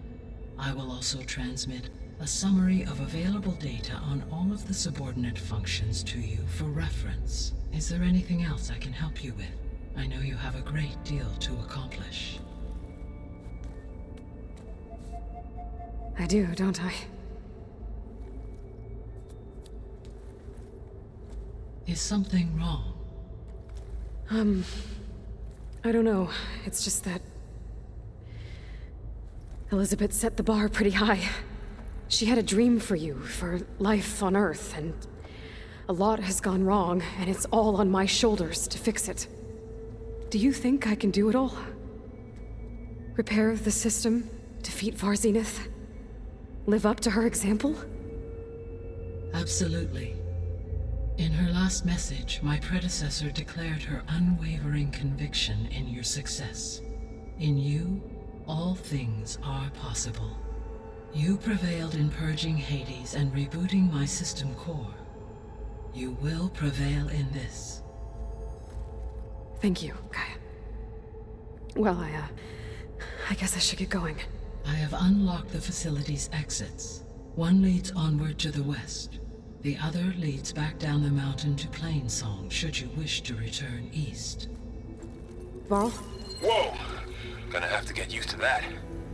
I will also transmit a summary of available data on all of the subordinate functions to you for reference. Is there anything else I can help you with? I know you have a great deal to accomplish. I do, don't I? Is something wrong? I don't know. It's just that Elizabeth set the bar pretty high. She had a dream for you, for life on Earth, and a lot has gone wrong, and it's all on my shoulders to fix it. Do you think I can do it all? Repair the system, defeat Far Zenith, live up to her example? Absolutely. In her last message, my predecessor declared her unwavering conviction in your success. In you, all things are possible. You prevailed in purging Hades and rebooting my system core. You will prevail in this. Thank you, Gaia. Well, I guess I should get going. I have unlocked the facility's exits. One leads onward to the west. The other leads back down the mountain to Plainsong, should you wish to return east. Varl? Whoa! Gonna have to get used to that.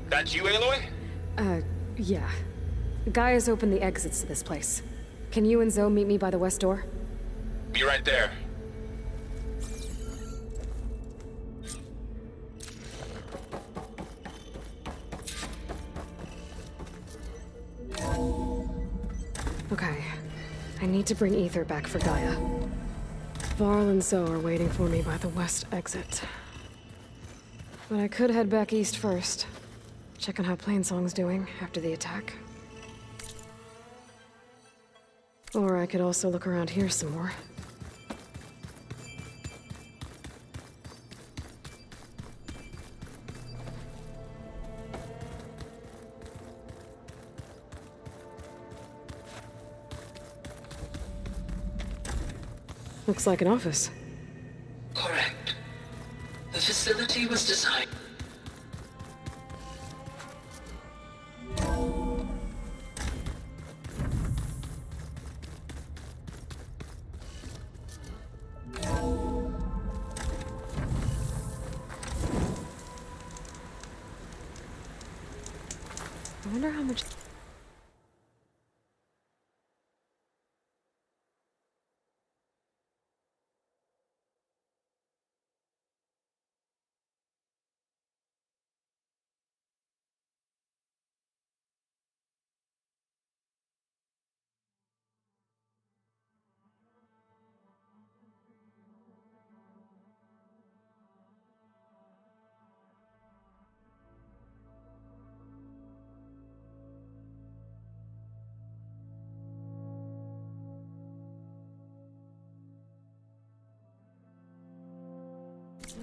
That's you, Aloy? Yeah. Gaia's opened the exits to this place. Can you and Zoe meet me by the west door? Be right there. need to bring ether back for Gaia. Varl and Zoe are waiting for me by the west exit. But I could head back east first. Check on how Plainsong's doing after the attack. Or I could also look around here some more. Looks like an office. Correct. The facility was designed. I wonder how much...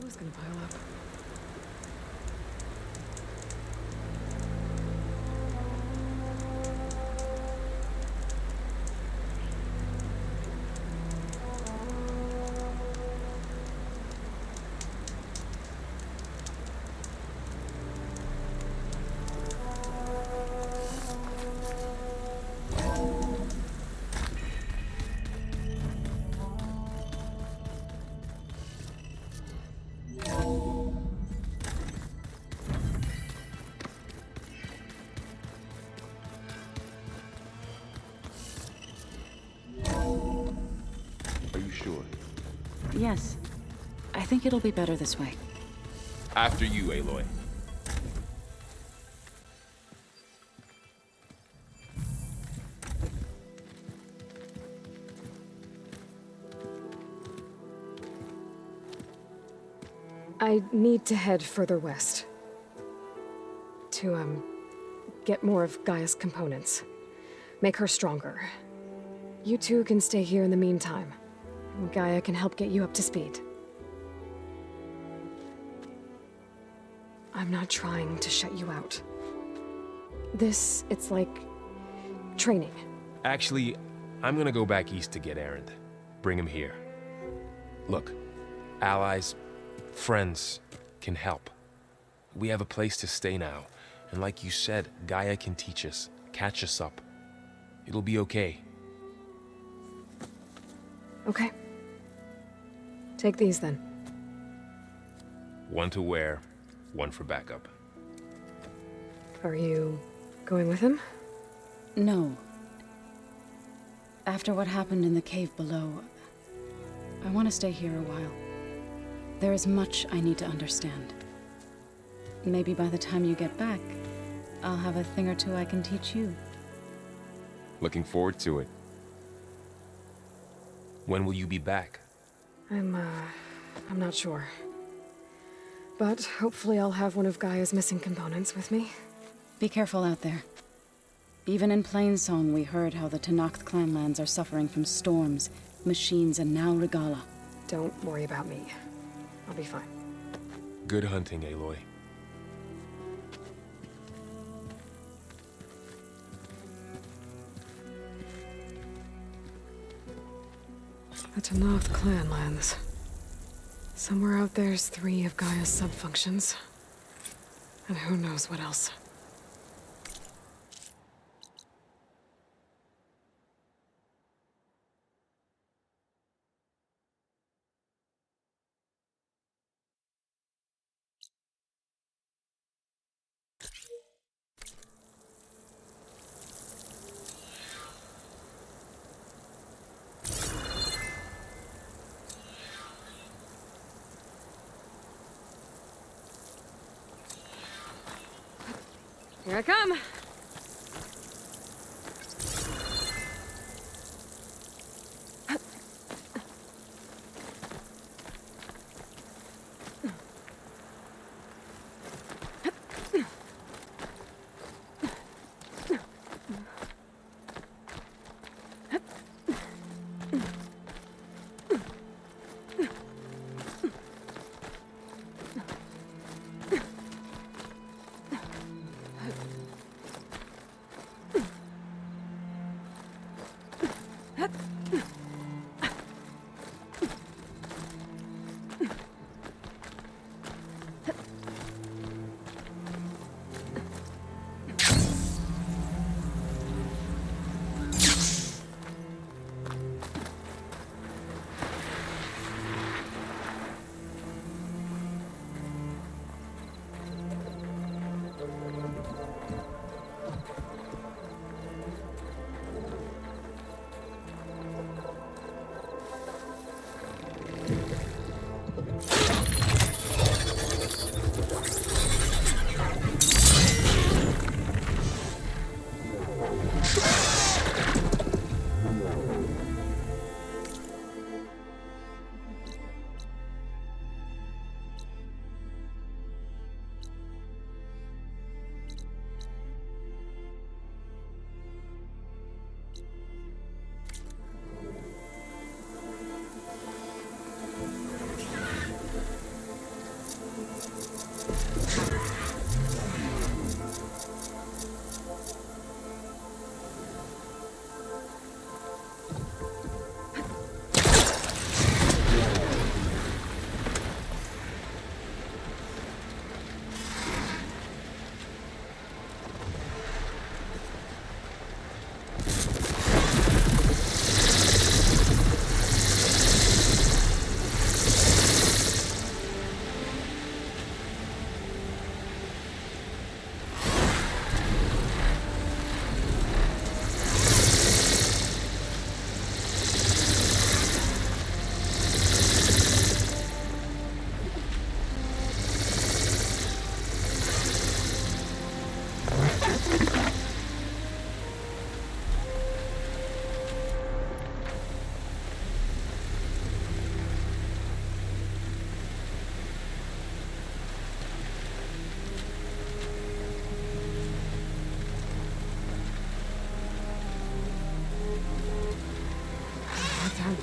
Who's gonna pile up? Are you sure? Yes. I think it'll be better this way. After you, Aloy. I need to head further west. To, get more of Gaia's components. Make her stronger. You two can stay here in the meantime. Gaia can help get you up to speed. I'm not trying to shut you out. It's like... training. Actually, I'm gonna go back east to get Erend. Bring him here. Look, allies, friends can help. We have a place to stay now, and like you said, Gaia can teach us, catch us up. It'll be okay. Okay. Take these then. One to wear, one for backup. Are you going with him? No. After what happened in the cave below, I want to stay here a while. There is much I need to understand. Maybe by the time you get back, I'll have a thing or two I can teach you. Looking forward to it. When will you be back? I'm not sure. But hopefully I'll have one of Gaia's missing components with me. Be careful out there. Even in Plainsong, we heard how the Tenakth clanlands are suffering from storms, machines, and now Regala. Don't worry about me. I'll be fine. Good hunting, Aloy. The Tenakth clanlands. Somewhere out there's 3 of Gaia's subfunctions. And who knows what else. Here I come.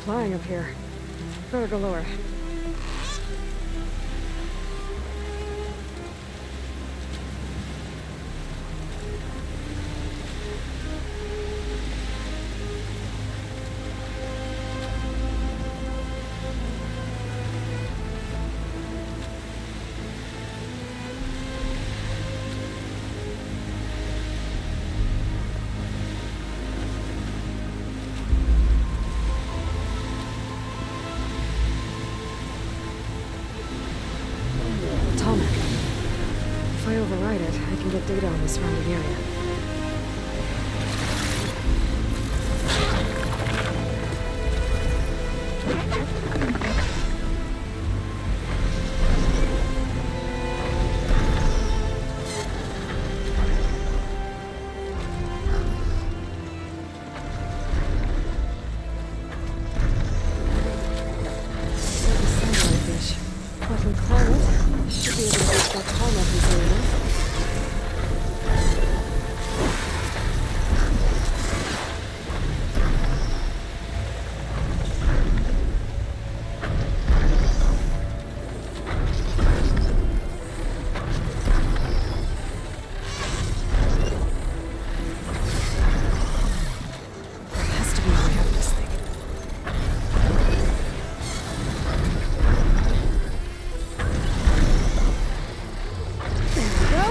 flying up here. Better go lower. If I override it, I can get data on the surrounding area. There we go.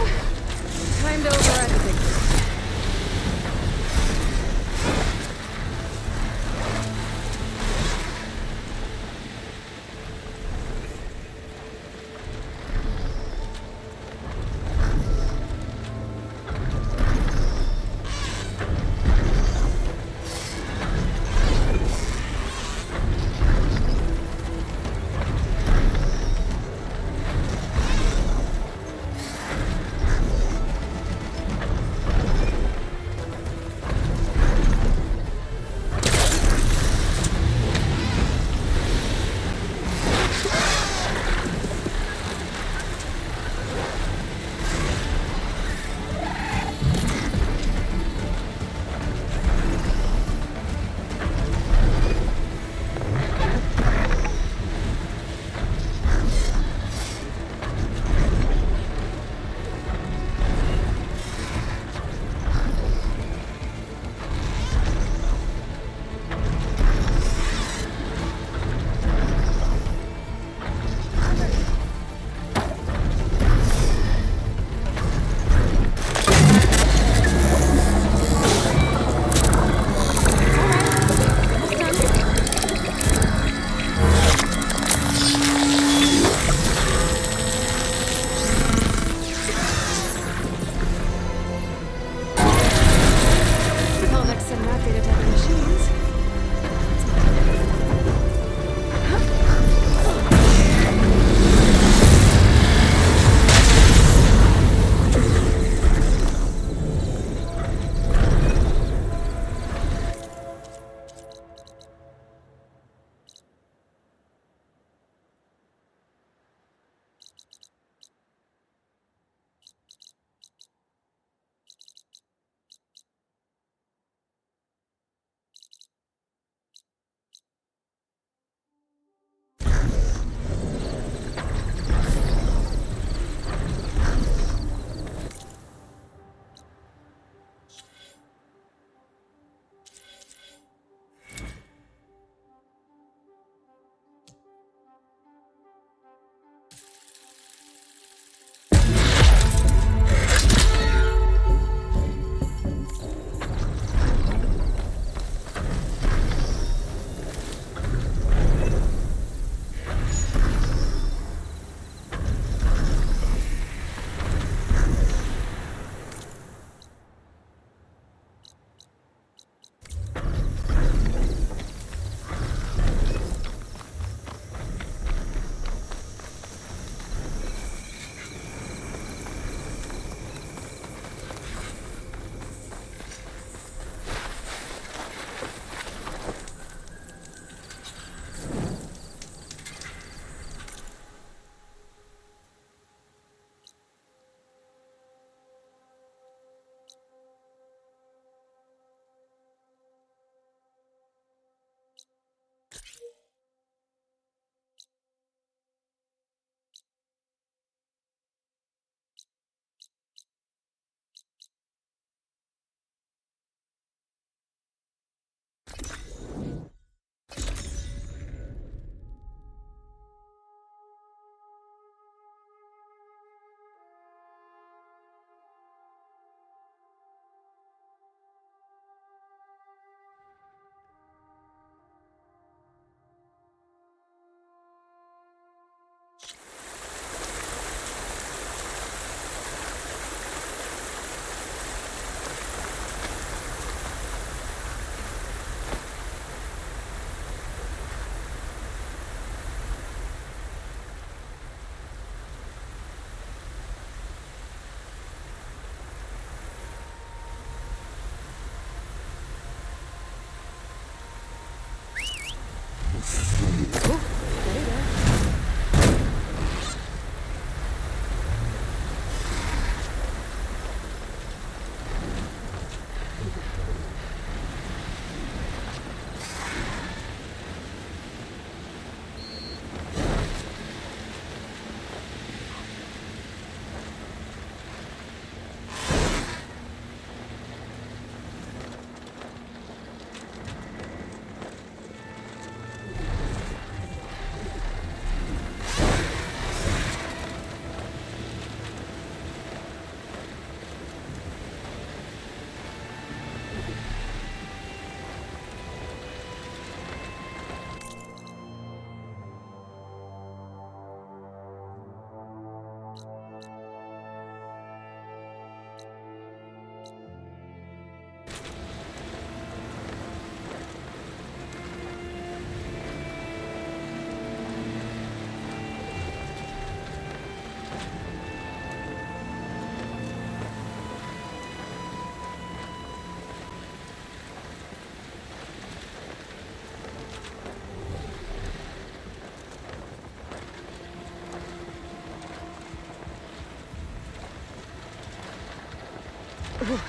Ooh,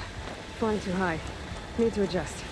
flying too high. Need to adjust.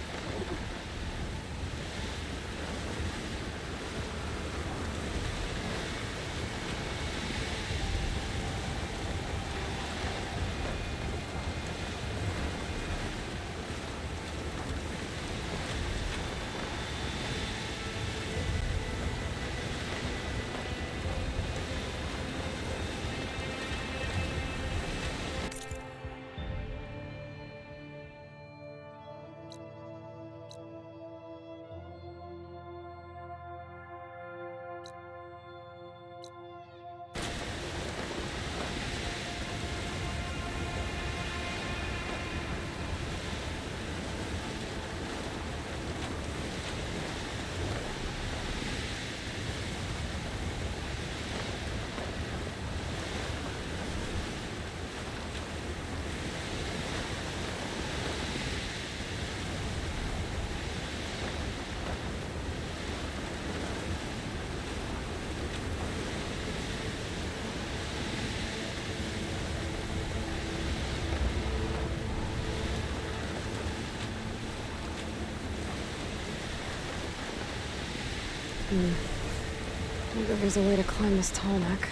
Maybe there's a way to climb this tall neck.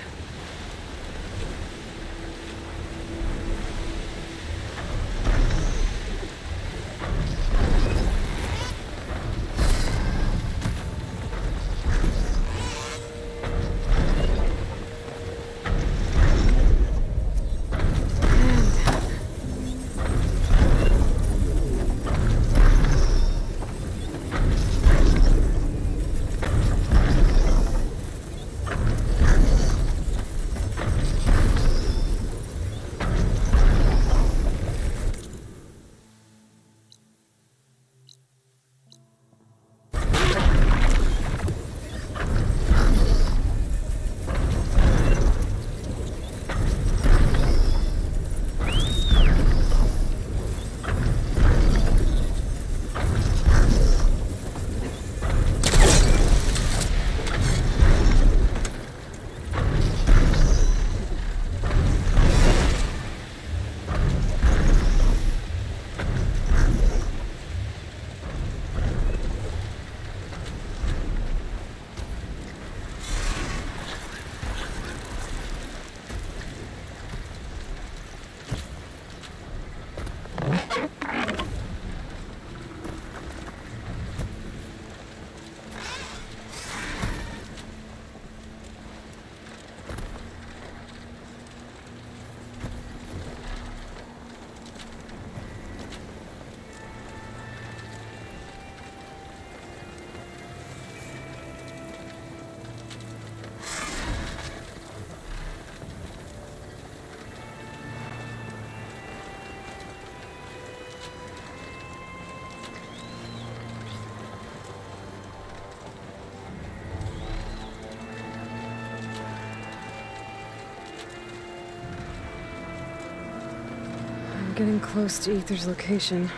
Getting close to Ether's location.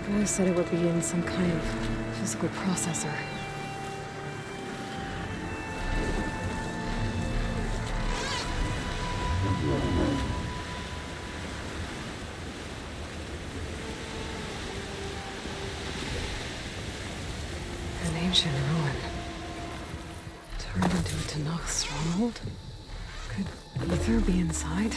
But I said it would be in some kind of physical processor. An ancient ruin. Turned into a Tanakh stronghold? Could Ether be inside?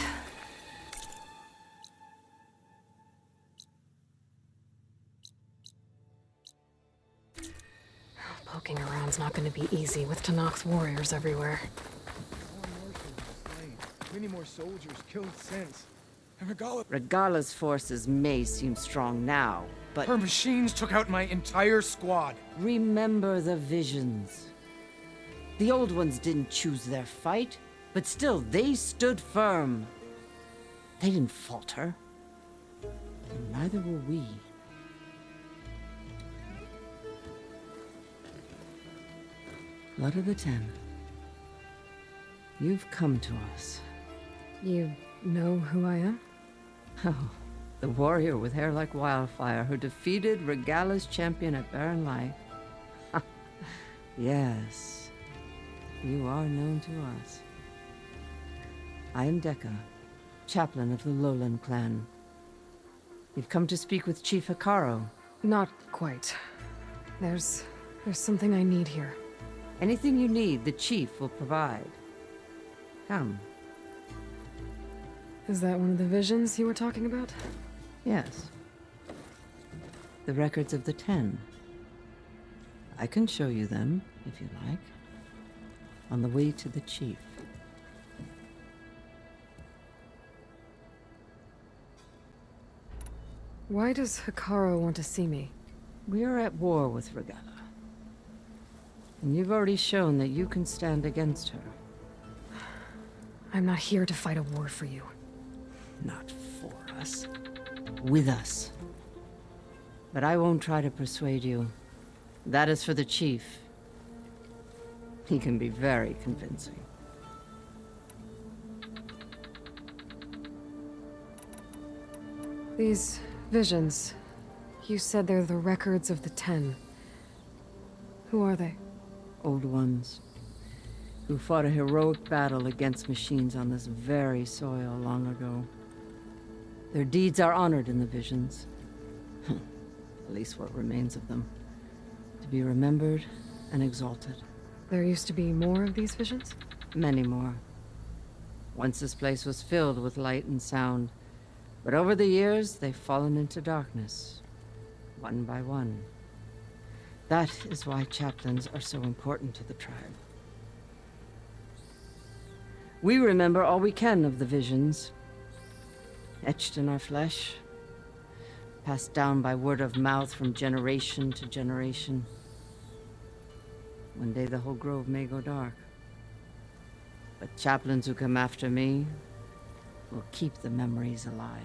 Poking around's not going to be easy with Tanakh's warriors everywhere. Many more soldiers killed since. And Regala's forces may seem strong now, but... Her machines took out my entire squad. Remember the visions. The old ones didn't choose their fight, but still, they stood firm. They didn't falter. And neither will we. Blood of the Ten. You've come to us. You know who I am? Oh, the warrior with hair like wildfire who defeated Regala's champion at Barren Light. Yes, you are known to us. I am Dekka, chaplain of the Lowland clan. You've come to speak with Chief Hikaro. Not quite. There's something I need here. Anything you need, the chief will provide. Come. Is that one of the visions you were talking about? Yes. The records of the 10. I can show you them, if you like. On the way to the chief. Why does Hikaro want to see me? We are at war with Regala. And you've already shown that you can stand against her. I'm not here to fight a war for you. Not for us. With us. But I won't try to persuade you. That is for the chief. He can be very convincing. These visions, you said they're the records of the 10. Who are they? Old ones, who fought a heroic battle against machines on this very soil long ago. Their deeds are honored in the visions. At least what remains of them. To be remembered and exalted. There used to be more of these visions? Many more. Once this place was filled with light and sound, but over the years they've fallen into darkness, one by one. That is why chaplains are so important to the tribe. We remember all we can of the visions, etched in our flesh, passed down by word of mouth from generation to generation. One day the whole grove may go dark. But chaplains who come after me will keep the memories alive.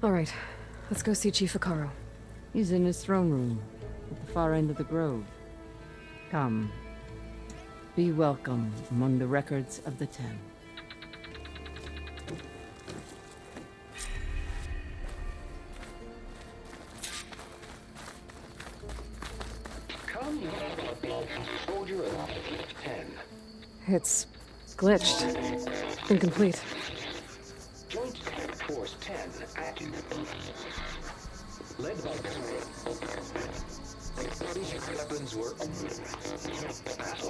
All right, let's go see Chief Hikaro. He's in his throne room, at the far end of the grove. Come. Be welcome among the records of the 10. Come, soldier of 10. It's glitched. Incomplete. Joint Force 10 active. Led by weapons were that's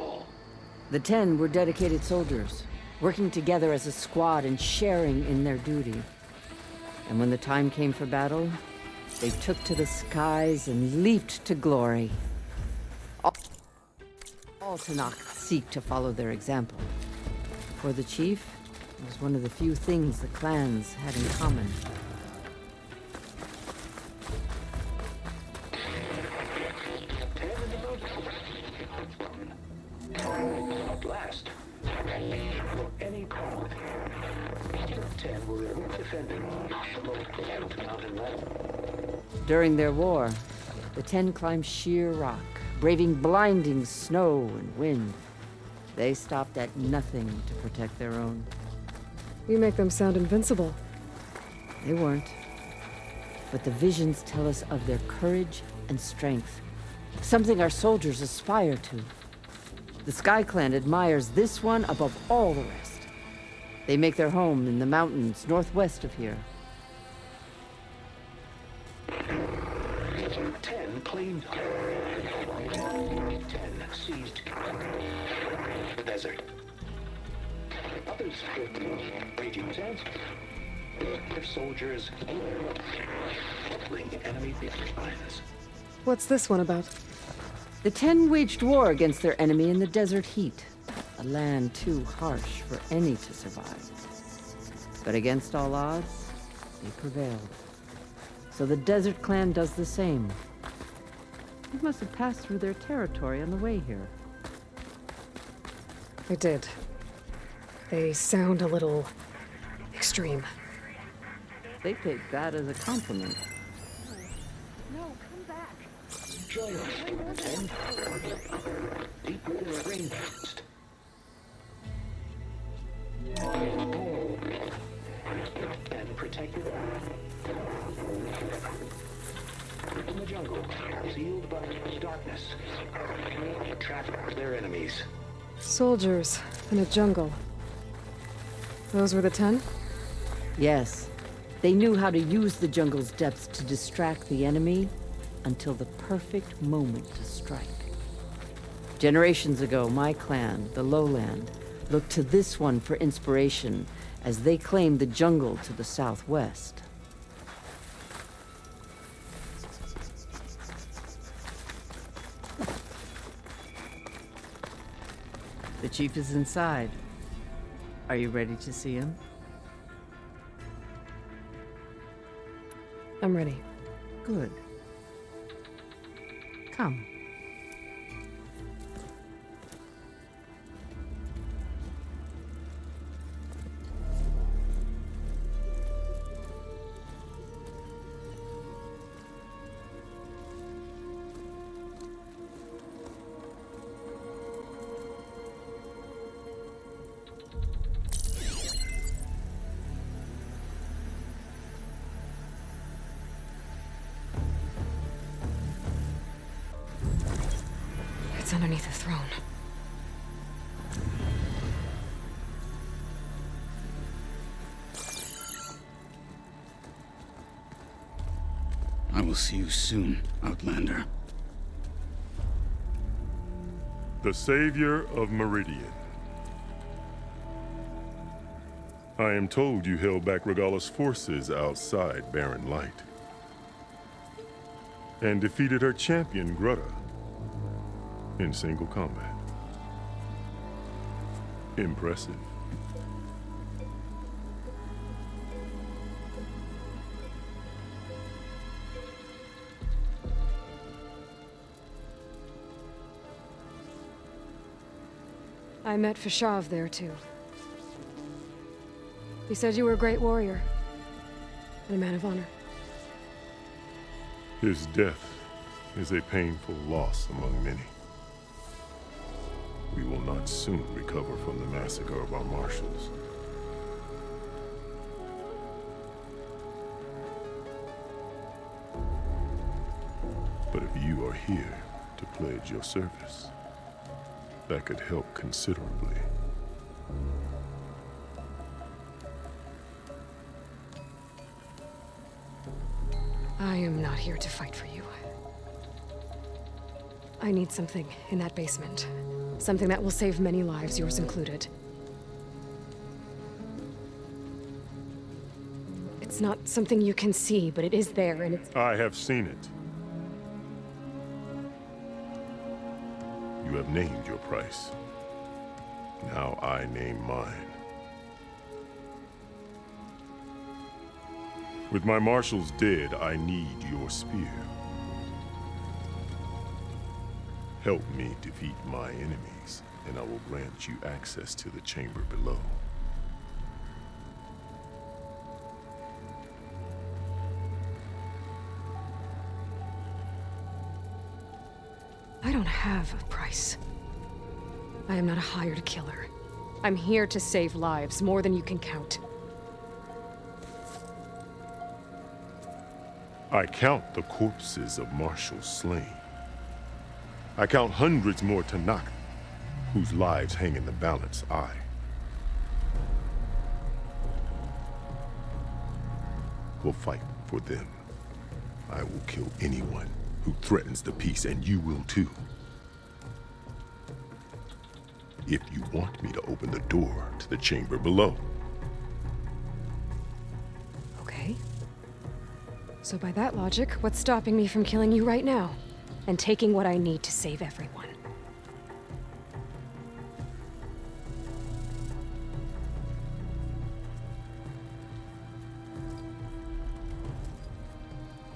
all. The 10 were dedicated soldiers, working together as a squad and sharing in their duty. And when the time came for battle, they took to the skies and leaped to glory. All Tanakh seek to follow their example. For the chief, it was one of the few things the clans had in common. At last, for any cause, the 10 were defending the most mountain level. During their war, the 10 climbed sheer rock, braving blinding snow and wind. They stopped at nothing to protect their own. You make them sound invincible. They weren't. but the visions tell us of their courage and strength, something our soldiers aspire to. The Sky Clan admires this one above all the rest. They make their home in the mountains northwest of here. 10 claimed. 10 seized the desert. Others raging sands. Their soldiers enemy lines. What's this one about? The 10 waged war against their enemy in the desert heat, a land too harsh for any to survive. But against all odds, they prevailed. So the Desert Clan does the same. You must have passed through their territory on the way here. I did. They sound a little extreme. They take that as a compliment. No, come back. Join us. 10. Deep within the rainforest. And protected in the jungle, sealed by darkness. Trap their enemies. Soldiers in a jungle. Those were the 10? Yes. They knew how to use the jungle's depths to distract the enemy until the perfect moment to strike. Generations ago, my clan, the Lowland, looked to this one for inspiration as they claimed the jungle to the southwest. The chief is inside. Are you ready to see him? I'm ready. Good. Come. It's underneath the throne. I will see you soon, Outlander. The Savior of Meridian. I am told you held back Regala's forces outside Barren Light. And defeated her champion, Grutta, in single combat. Impressive. I met Fashav there, too. He said you were a great warrior. And a man of honor. His death is a painful loss among many. We will not soon recover from the massacre of our marshals. But if you are here to pledge your service, that could help considerably. I am not here to fight for you. I need something in that basement. Something that will save many lives, yours included. It's not something you can see, but it is there, and it's... I have seen it. You have named your price. Now I name mine. With my marshals dead, I need your spear. Help me defeat my enemies, and I will grant you access to the chamber below. I don't have a price. I am not a hired killer. I'm here to save lives, more than you can count. I count the corpses of marshals slain. I count hundreds more Tanaka, whose lives hang in the balance. I will fight for them. I will kill anyone who threatens the peace, and you will too. If you want me to open the door to the chamber below. Okay. So by that logic, what's stopping me from killing you right now? And taking what I need to save everyone?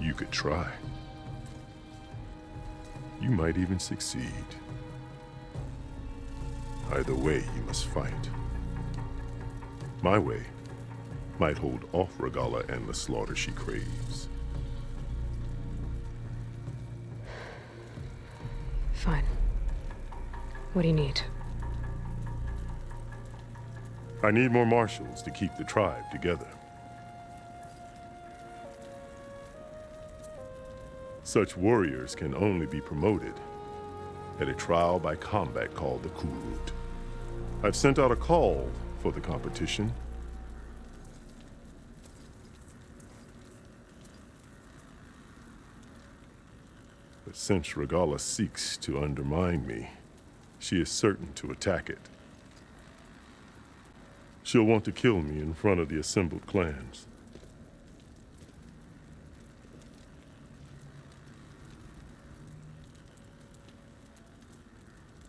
You could try. You might even succeed. Either way, you must fight. My way might hold off Regalla and the slaughter she craves. Fine. What do you need? I need more marshals to keep the tribe together. Such warriors can only be promoted at a trial by combat called the Kurut. I've sent out a call for the competition. But since Regalla seeks to undermine me, she is certain to attack it. She'll want to kill me in front of the assembled clans.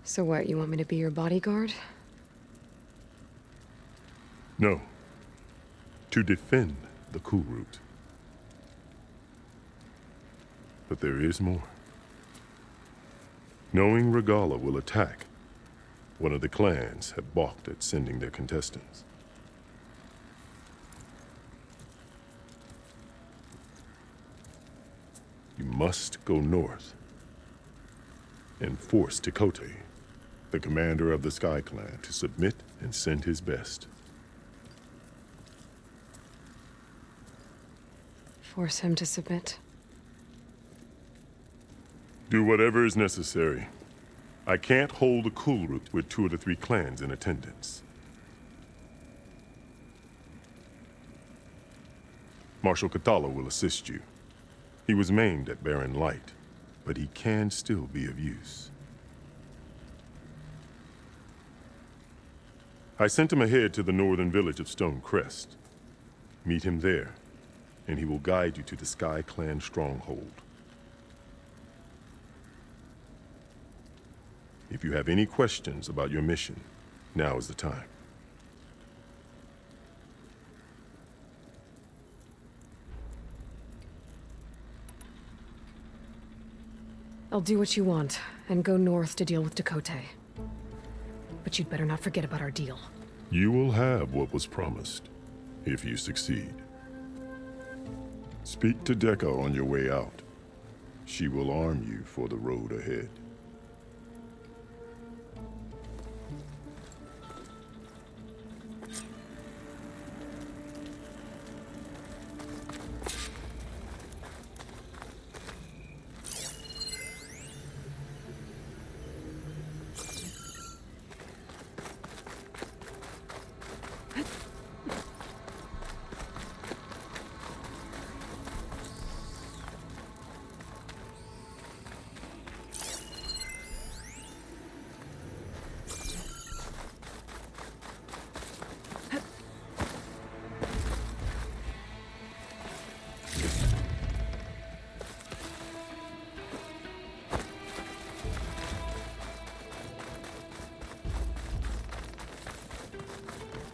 So what, you want me to be your bodyguard? No. To defend the Kurut. But there is more. Knowing Regalla will attack, one of the clans have balked at sending their contestants. You must go north and force Tekote, the commander of the Sky Clan, to submit and send his best. Force him to submit? Do whatever is necessary. I can't hold a Kurut with 2 of the 3 clans in attendance. Marshal Katala will assist you. He was maimed at Barren Light, but he can still be of use. I sent him ahead to the northern village of Stone Crest. Meet him there, and he will guide you to the Sky Clan stronghold. If you have any questions about your mission, now is the time. I'll do what you want, and go north to deal with Tekote. But you'd better not forget about our deal. You will have what was promised, if you succeed. Speak to Dekka on your way out. She will arm you for the road ahead.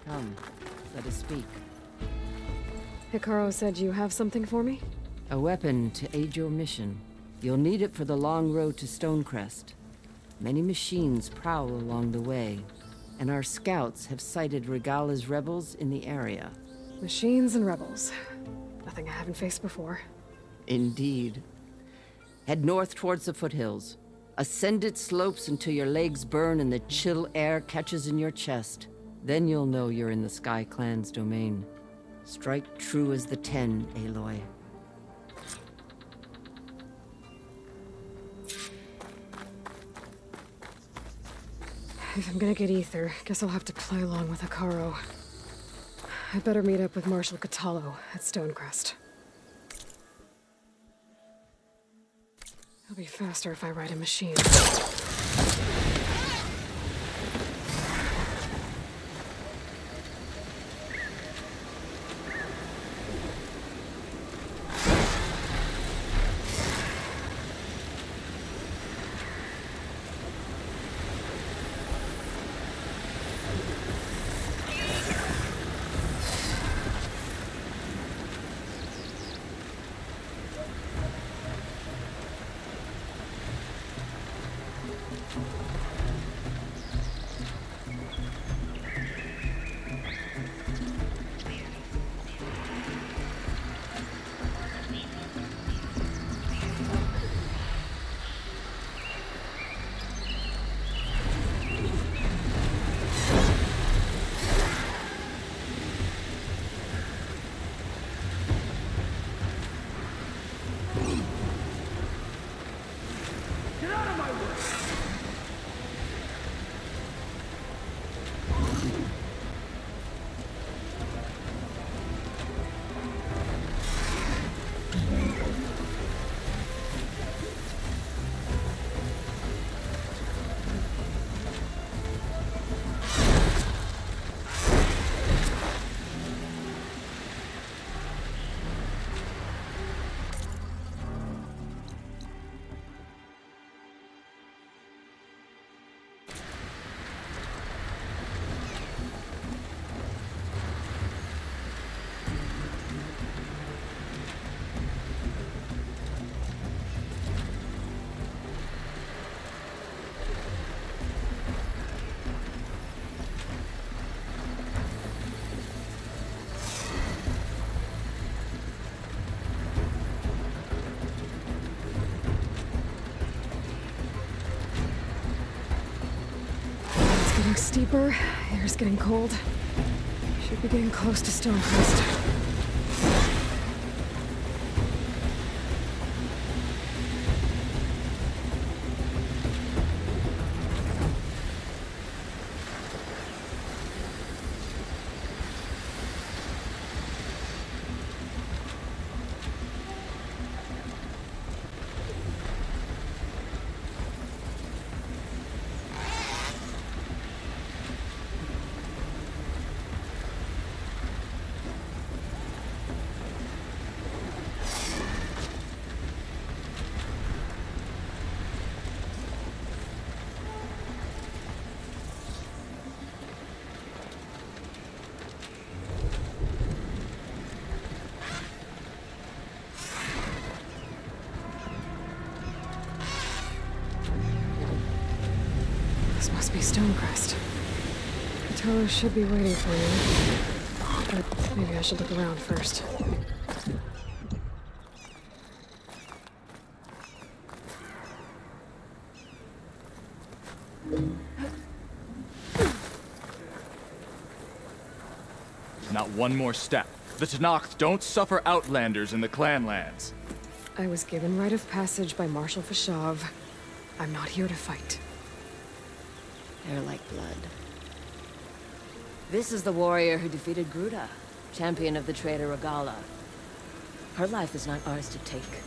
Come, let us speak. Hikaru said you have something for me? A weapon to aid your mission. You'll need it for the long road to Stonecrest. Many machines prowl along the way, and our scouts have sighted Regalla's rebels in the area. Machines and rebels. Nothing I haven't faced before. Indeed. Head north towards the foothills. Ascend its slopes until your legs burn and the chill air catches in your chest. Then you'll know you're in the Sky Clan's domain. Strike true as the 10, Aloy. If I'm gonna get ether, guess I'll have to play along with Hikaru. I better meet up with Marshal Catallo at Stonecrest. It'll be faster if I ride a machine. Steeper, air's getting cold. Should be getting close to Stonecrest. This must be Stonecrest. Catallo should be waiting for me. But maybe I should look around first. Not one more step. The Tenakth don't suffer outlanders in the clan lands. I was given right of passage by Marshal Fashav. I'm not here to fight. They're like blood. This is the warrior who defeated Gruda, champion of the traitor Regala. Her life is not ours to take.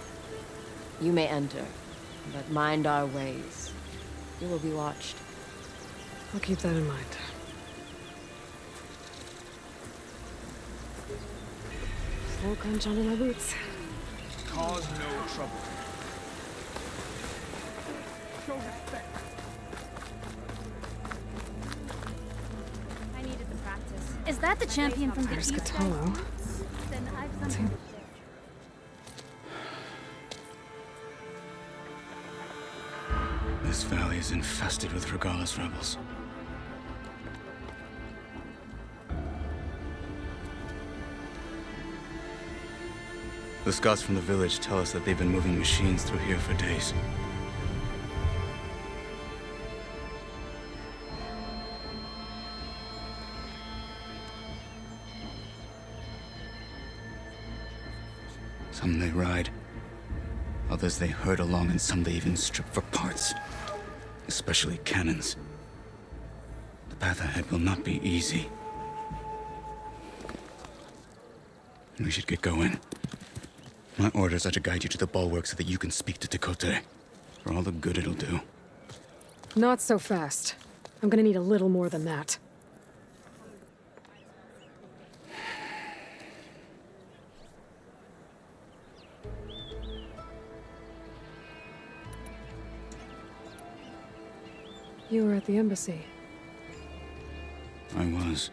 You may enter, but mind our ways. You will be watched. I'll keep that in mind. Slow crunch under my boots. Cause no trouble. Show respect. I needed the practice. Is that the champion from the There's East? Catallo. Then I've something to say. This valley is infested with Regala's rebels. The scouts from the village tell us that they've been moving machines through here for days. Some they ride, others they herd along, and some they even strip for parts, especially cannons. path ahead will not be easy. We should get going. My orders are to guide you to the bulwark so that you can speak to Tekote. For all the good it'll do. Not so fast. I'm gonna need a little more than that. You were at the embassy. I was.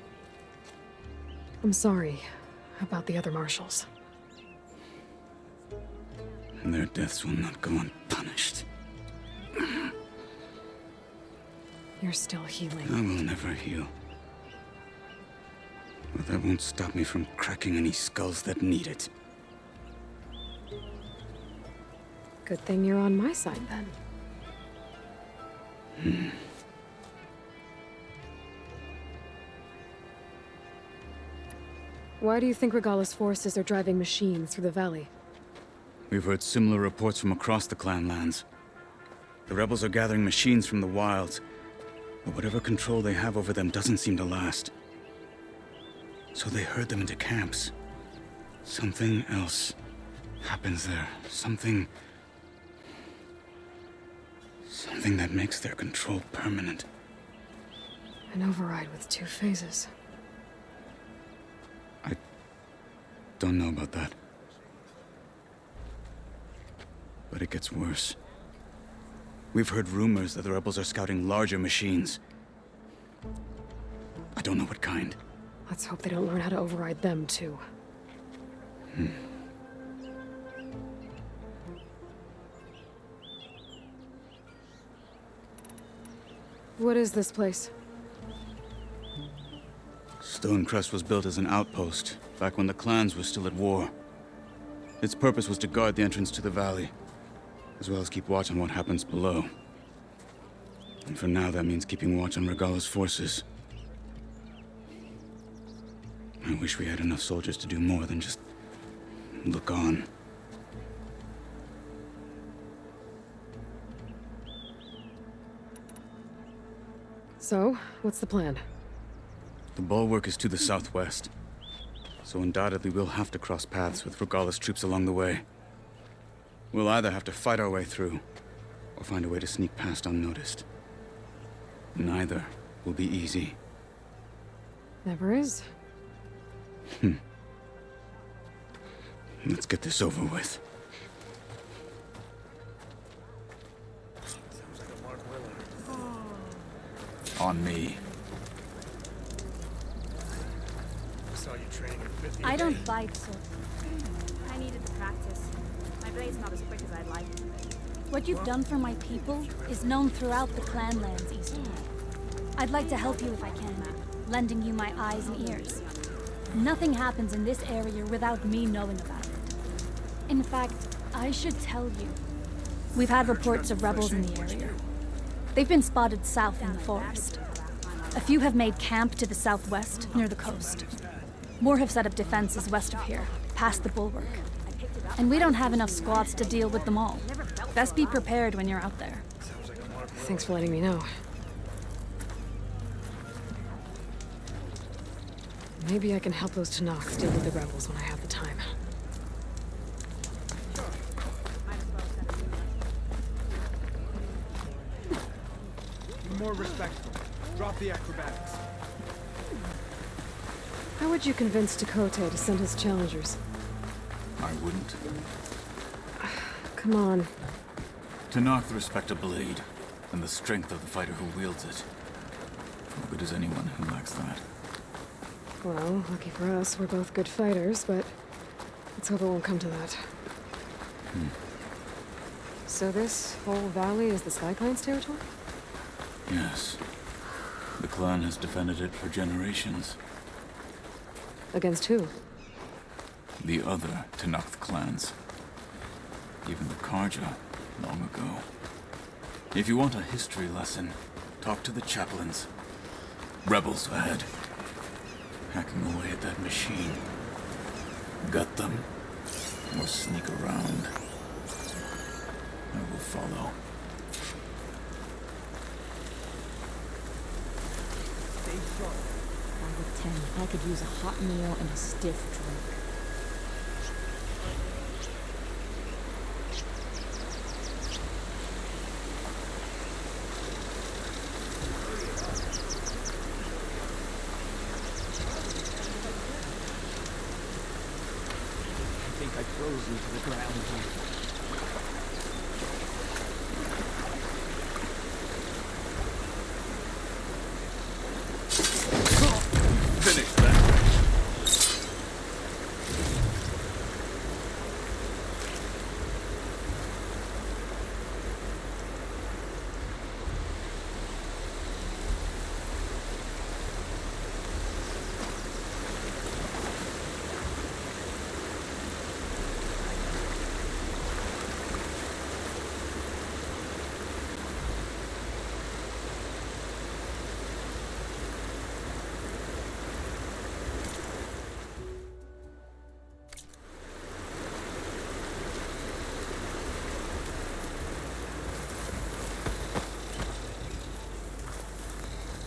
I'm sorry about the other marshals. Their deaths will not go unpunished. You're still healing. I will never heal. But that won't stop me from cracking any skulls that need it. Good thing you're on my side, then. Why do you think Regala's forces are driving machines through the valley? We've heard similar reports from across the clan lands. The rebels are gathering machines from the wilds, but whatever control they have over them doesn't seem to last. So they herd them into camps. Something else happens there. Something that makes their control permanent. An override with 2 phases. I don't know about that. But it gets worse. We've heard rumors that the rebels are scouting larger machines. I don't know what kind. Let's hope they don't learn how to override them, too. What is this place? Stonecrest was built as an outpost, back when the clans were still at war. Its purpose was to guard the entrance to the valley, as well as keep watch on what happens below. And for now, that means keeping watch on Regala's forces. I wish we had enough soldiers to do more than just look on. So, what's the plan? The bulwark is to the southwest, so undoubtedly we'll have to cross paths with Regala's troops along the way. We'll either have to fight our way through, or find a way to sneak past unnoticed. Neither will be easy. Never is. Let's get this over with. On me. I don't bite, so I needed to practice. My blade's not as quick as I'd like. What you've done for my people is known throughout the clan lands eastward. I'd like to help you if I can, lending you my eyes and ears. Nothing happens in this area without me knowing about it. In fact, I should tell you. We've had reports of rebels in the area. They've been spotted south in the forest. A few have made camp to the southwest, near the coast. More have set up defenses west of here, past the bulwark. And we don't have enough squads to deal with them all. Best be prepared when you're out there. Thanks for letting me know. Maybe I can help those Tanoks deal with the rebels when I have the time. Be more respectful. Drop the acrobatics. How would you convince Tekote to send his challengers? I wouldn't. Come on. Tanoth respect a blade, and the strength of the fighter who wields it. How good is anyone who lacks that? Well, lucky for us, we're both good fighters, but let's hope it won't come to that. So this whole valley is the Sky Clan's territory? Yes. The clan has defended it for generations. Against who? The other Tenakth clans. Even the Karja, long ago. If you want a history lesson, talk to the chaplains. Rebels ahead. Hacking away at that machine. Gut them, or sneak around. I will follow. Stay sharp. 5 of 10. I could use a hot meal and a stiff drink. I think I froze you to the ground here. Finish that.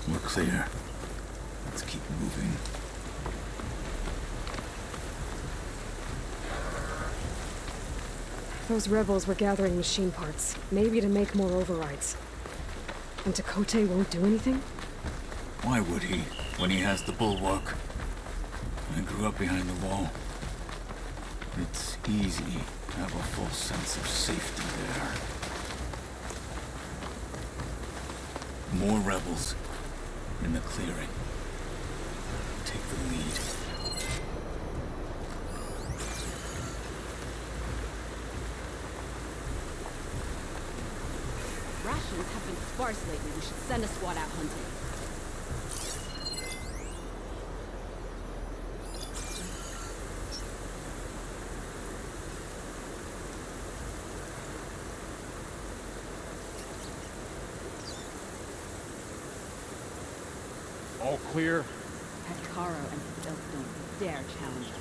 We're clear. Let's keep moving. Those rebels were gathering machine parts, maybe to make more overrides. And Tekote won't do anything? Why would he, when he has the bulwark? I grew up behind the wall. It's easy to have a full sense of safety there. More rebels in the clearing. Take the lead. Rations have been sparse lately. We should send a squad out hunting. All clear? Hetkaro and his ilk don't dare challenge us.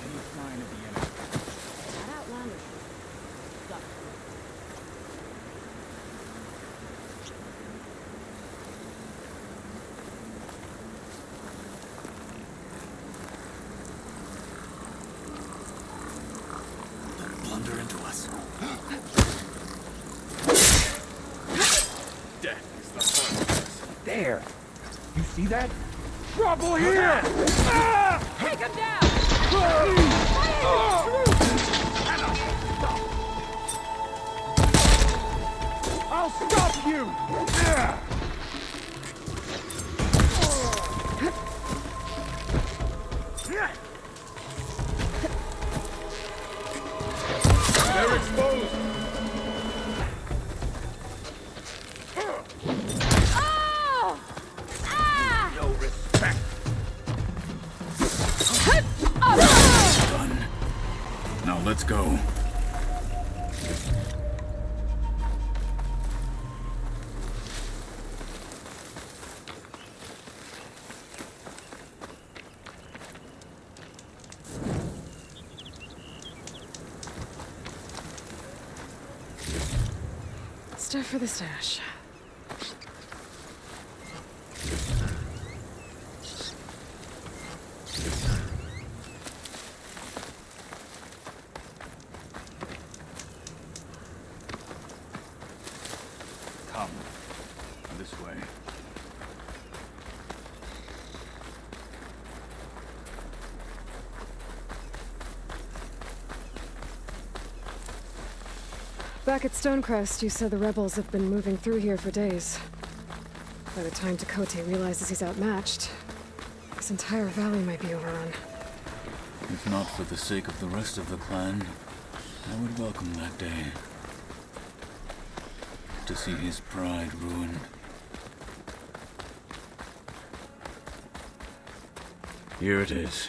Any sign of the enemy? That outlander stuck. Blunder into us. Death is the hunt. There! You see that? Trouble here! Take him down! I'll stop you! They're exposed! Oh! Ah! No respect! Done. Now let's go. Stuff for the stash. Come. This way. Back at Stonecrest, you said the rebels have been moving through here for days. By the time Tekote realizes he's outmatched, this entire valley might be overrun. If not for the sake of the rest of the clan, I would welcome that day. To see his pride ruined. Here it is.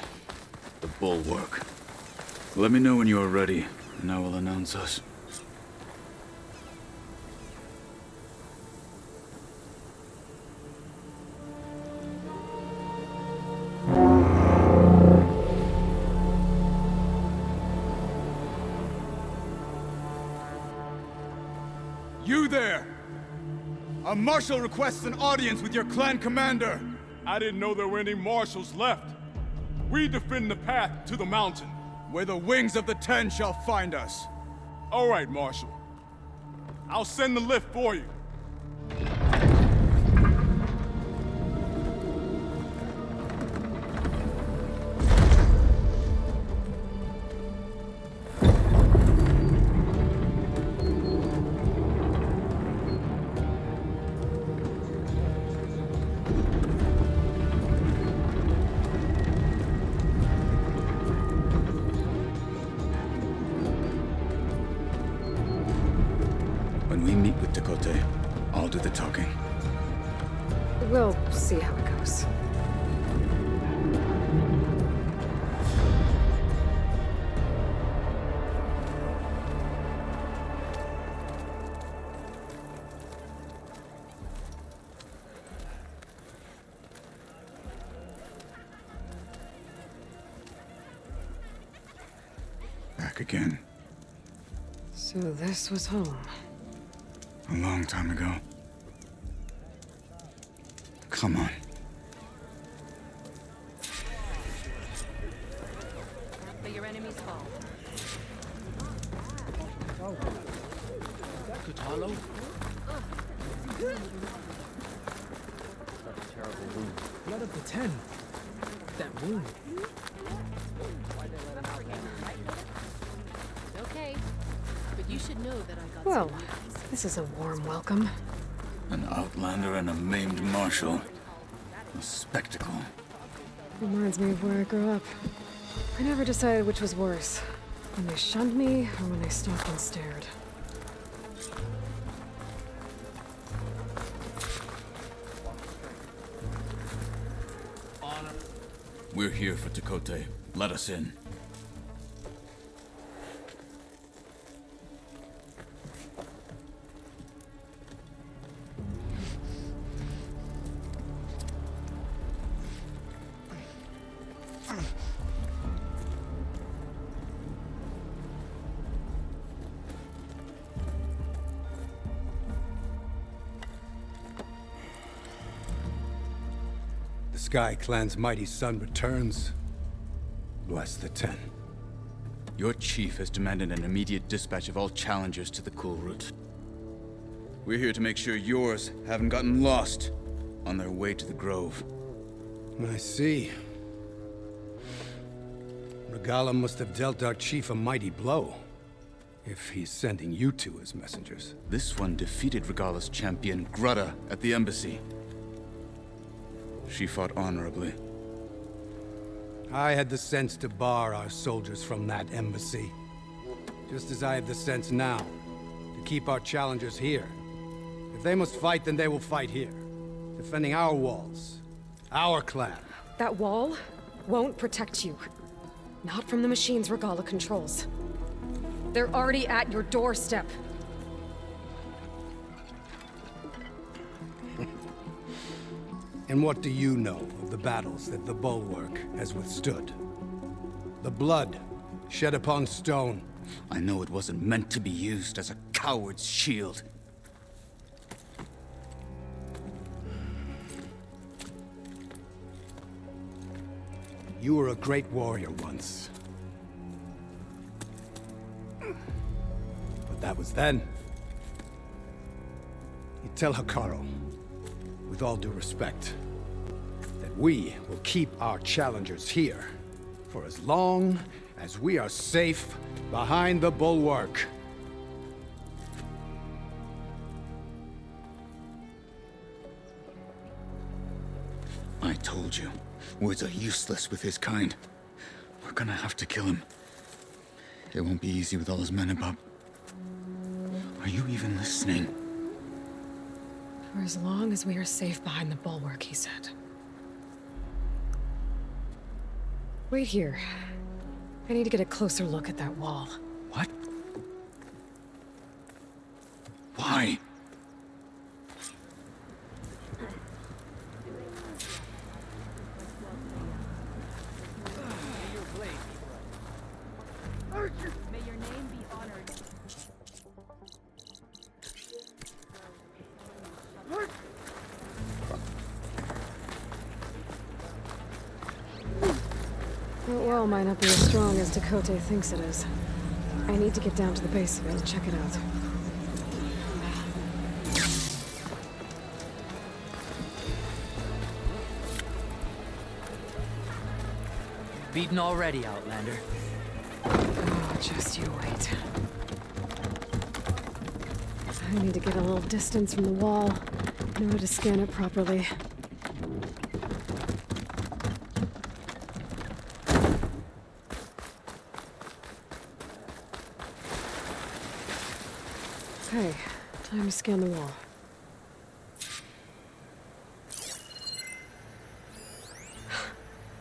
The bulwark. Let me know when you are ready, and I will announce us. You there! A marshal requests an audience with your clan commander! I didn't know there were any marshals left. We defend the path to the mountain. Where the wings of the Ten shall find us. All right, Marshal. I'll send the lift for you. When we meet with Tekote, I'll do the talking. We'll see how it goes. Back again. So this was home. A long time ago. Come on. But your enemies fall. Aloy? Such a terrible wound. Blood of the Ten. That wound. Why'd they let him out then? Okay. But you should know that I got Well, some this is a warm welcome. An outlander and a maimed marshal. A spectacle. Reminds me of where I grew up. I never decided which was worse. When they shunned me, or when they stopped and stared. We're here for Tekote. Let us in. The Sky Clan's mighty son returns. Bless the Ten. Your chief has demanded an immediate dispatch of all challengers to the Cool Route. We're here to make sure yours haven't gotten lost on their way to the Grove. I see. Regala must have dealt our chief a mighty blow, if he's sending you two as messengers. This one defeated Regala's champion, Grudda, at the embassy. She fought honorably. I had the sense to bar our soldiers from that embassy. Just as I have the sense now, to keep our challengers here. If they must fight, then they will fight here. Defending our walls. Our clan. That wall won't protect you. Not from the machines Regala controls. They're already at your doorstep. And what do you know of the battles that the Bulwark has withstood? The blood shed upon stone. I know it wasn't meant to be used as a coward's shield. You were a great warrior once. But that was then. You tell Hikaru, with all due respect, that we will keep our challengers here for as long as we are safe behind the Bulwark. I told you, words are useless with his kind. We're gonna have to kill him. It won't be easy with all his men above. Are you even listening? For as long as we are safe behind the Bulwark, he said. Wait here. I need to get a closer look at that wall. What? Why? May your name be honored. wall might not be as strong as Dakota thinks it is. I need to get down to the base of it and check it out. Beaten already, Outlander. Oh, just you wait. I need to get a little distance from the wall in order to scan it properly. Okay, time to scan the wall.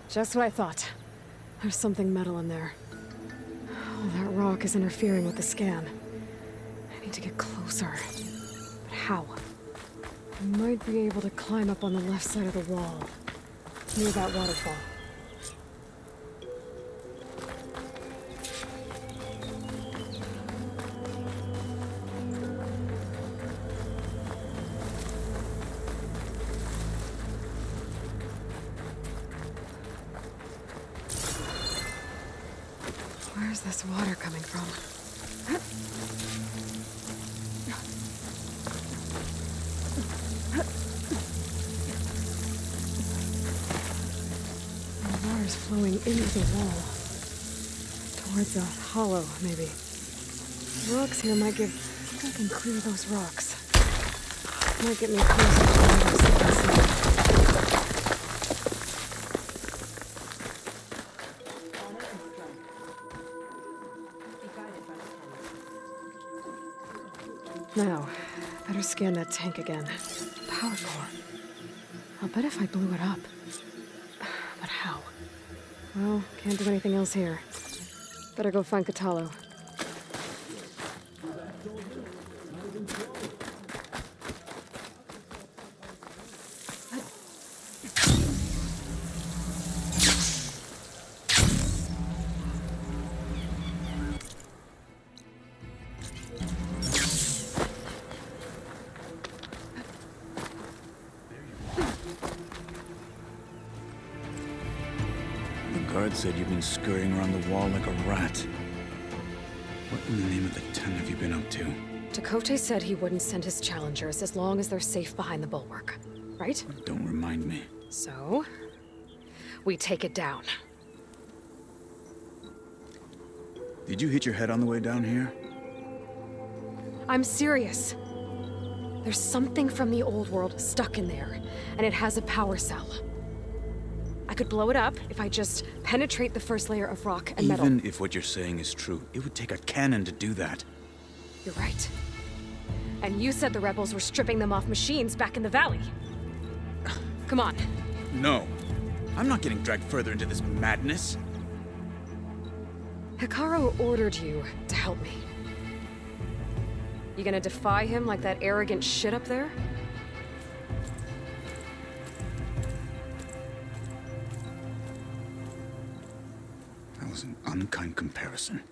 Just what I thought. There's something metal in there. Oh, that rock is interfering with the scan. I need to get closer. But how? I might be able to climb up on the left side of the wall, near that waterfall. Where's this water coming from? The water's flowing into the wall. Towards a hollow, maybe. The rocks here might give... I think I can clear those rocks. Might get me closer to the other side. Now, better scan that tank again. Power core. I'll bet if I blew it up. But how? Well, can't do anything else here. Better go find Katalo. Guard said you've been scurrying around the wall like a rat. What in the name of the ten have you been up to? Dakota said he wouldn't send his challengers as long as they're safe behind the bulwark, right? Don't remind me. So, we take it down. Did you hit your head on the way down here? I'm serious. There's something from the old world stuck in there, and it has a power cell. I could blow it up if I just penetrate the first layer of rock and metal. Even if what you're saying is true, it would take a cannon to do that. You're right. And you said the rebels were stripping them off machines back in the valley. Come on. No. I'm not getting dragged further into this madness. Hikaru ordered you to help me. You gonna defy him like that arrogant shit up there? That was an unkind comparison.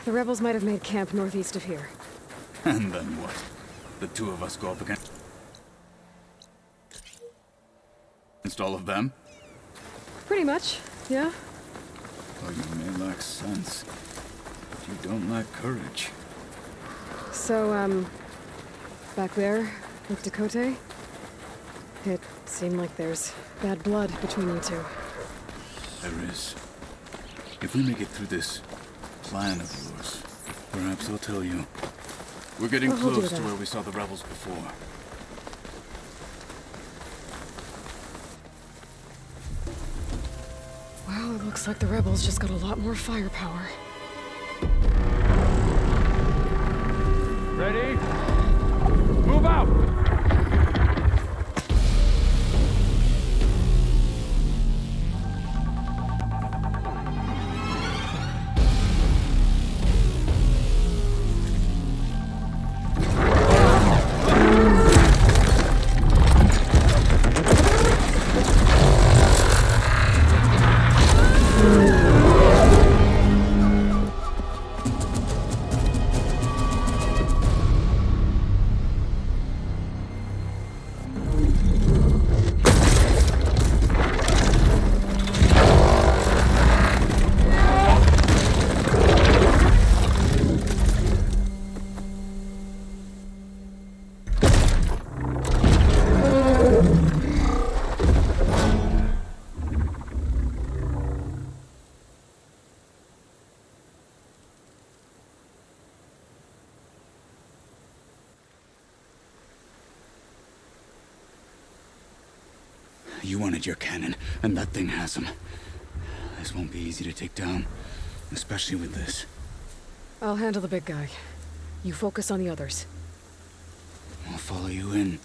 The rebels might have made camp northeast of here. And then what? The two of us go up against all of them? Pretty much, yeah. Oh, you may lack sense, but you don't lack courage. So, back there, with Dakota, it seemed like there's bad blood between you two. There is. If we make it through this plan of yours, perhaps I'll tell you. We're getting close to where we saw the rebels before. Well, it looks like the rebels just got a lot more firepower. Ready? Move out! You wanted your cannon, and that thing has him. This won't be easy to take down, especially with this. I'll handle the big guy. You focus on the others. I'll follow you in.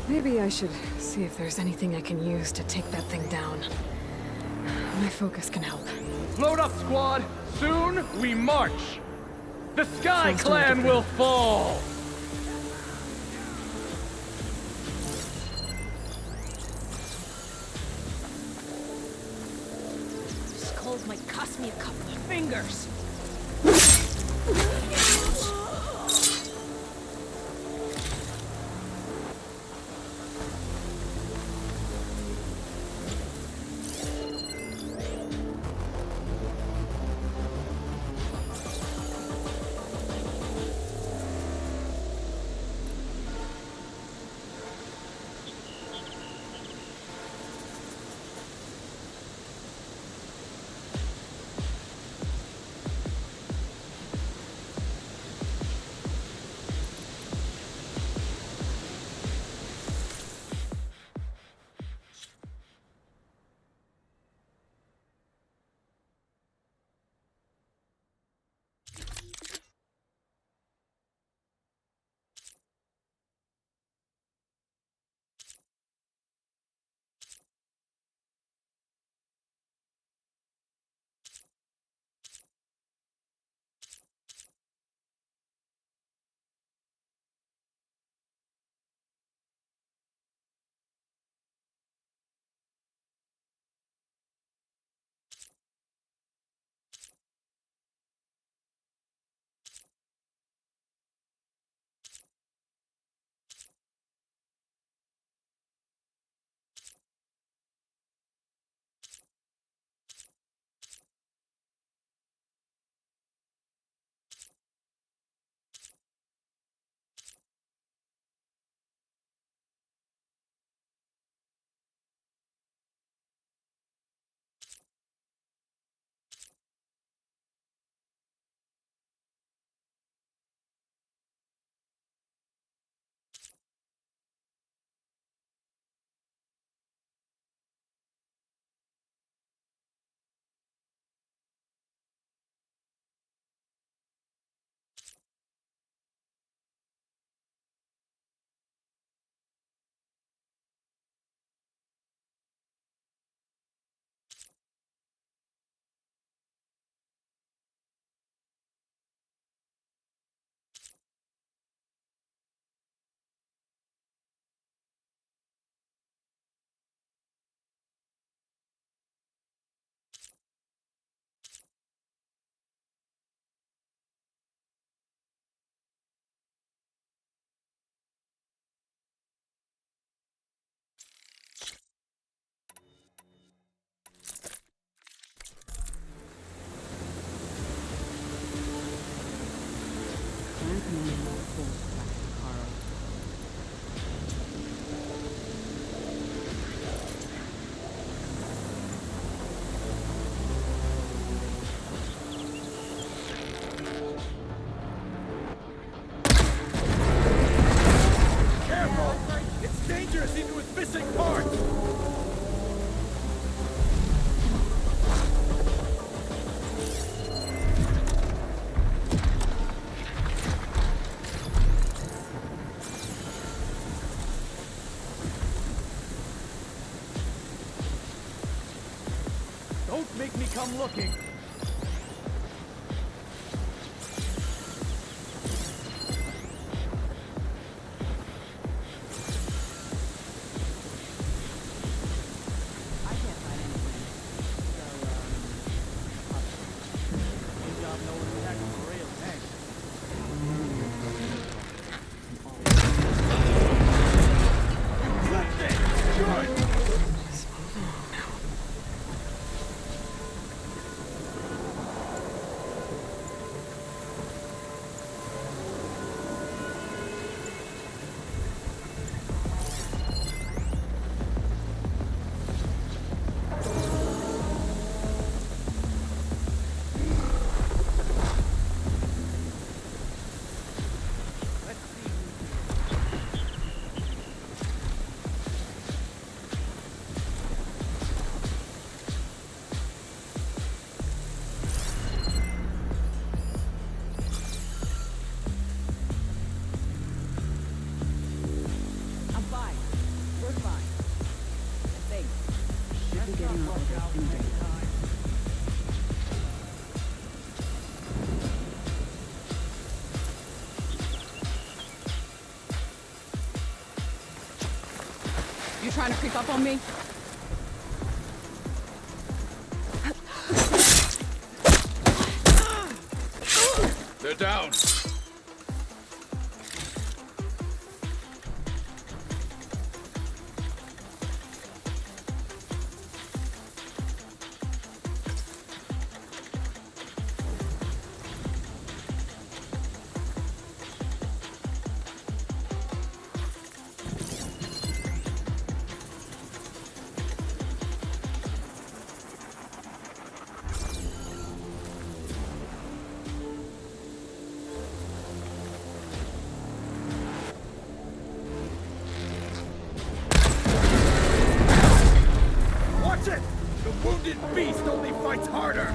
Maybe I should see if there's anything I can use to take that thing down. My focus can help. Load up, squad! Soon we march! The Sky Faster Clan with the will fall! This cold might cost me a couple of fingers. Don't make me come looking! You trying to creep up on me? They're down. Watch it! The wounded beast only fights harder!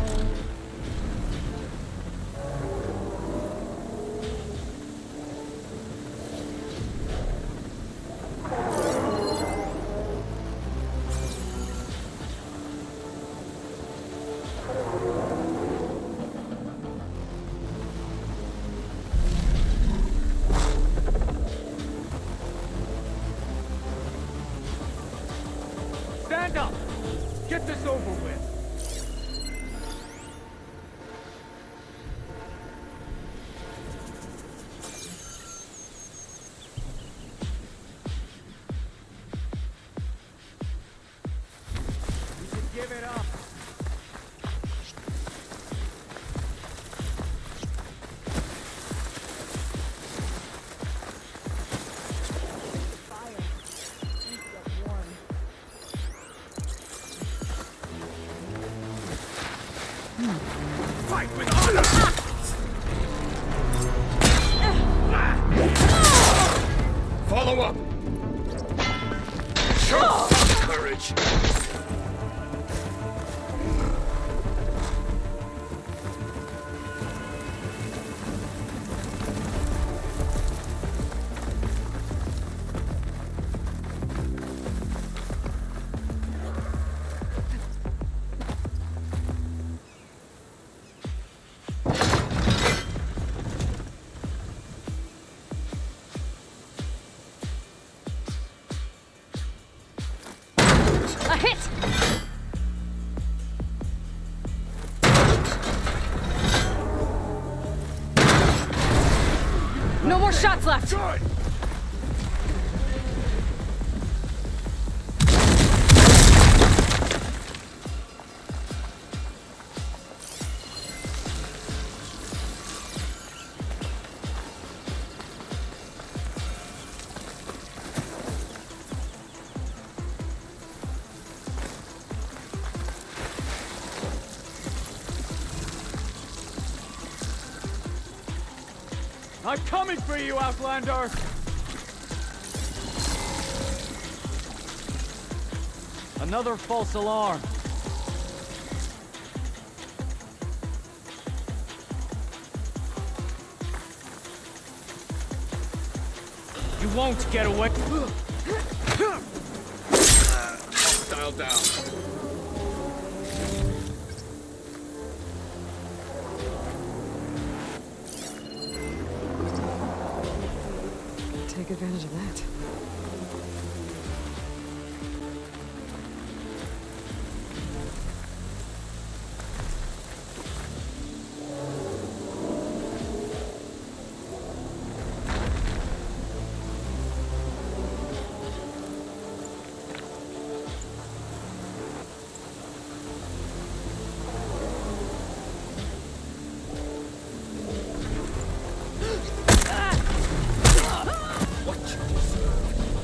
Stand up! Get this over with! You should give it up! Fight with honor! Follow up! Show some courage! A hit! No more shots left! Good! I'm coming for you, Outlander! Another false alarm. You won't get away. Hostile down. Take advantage of that. What you deserve.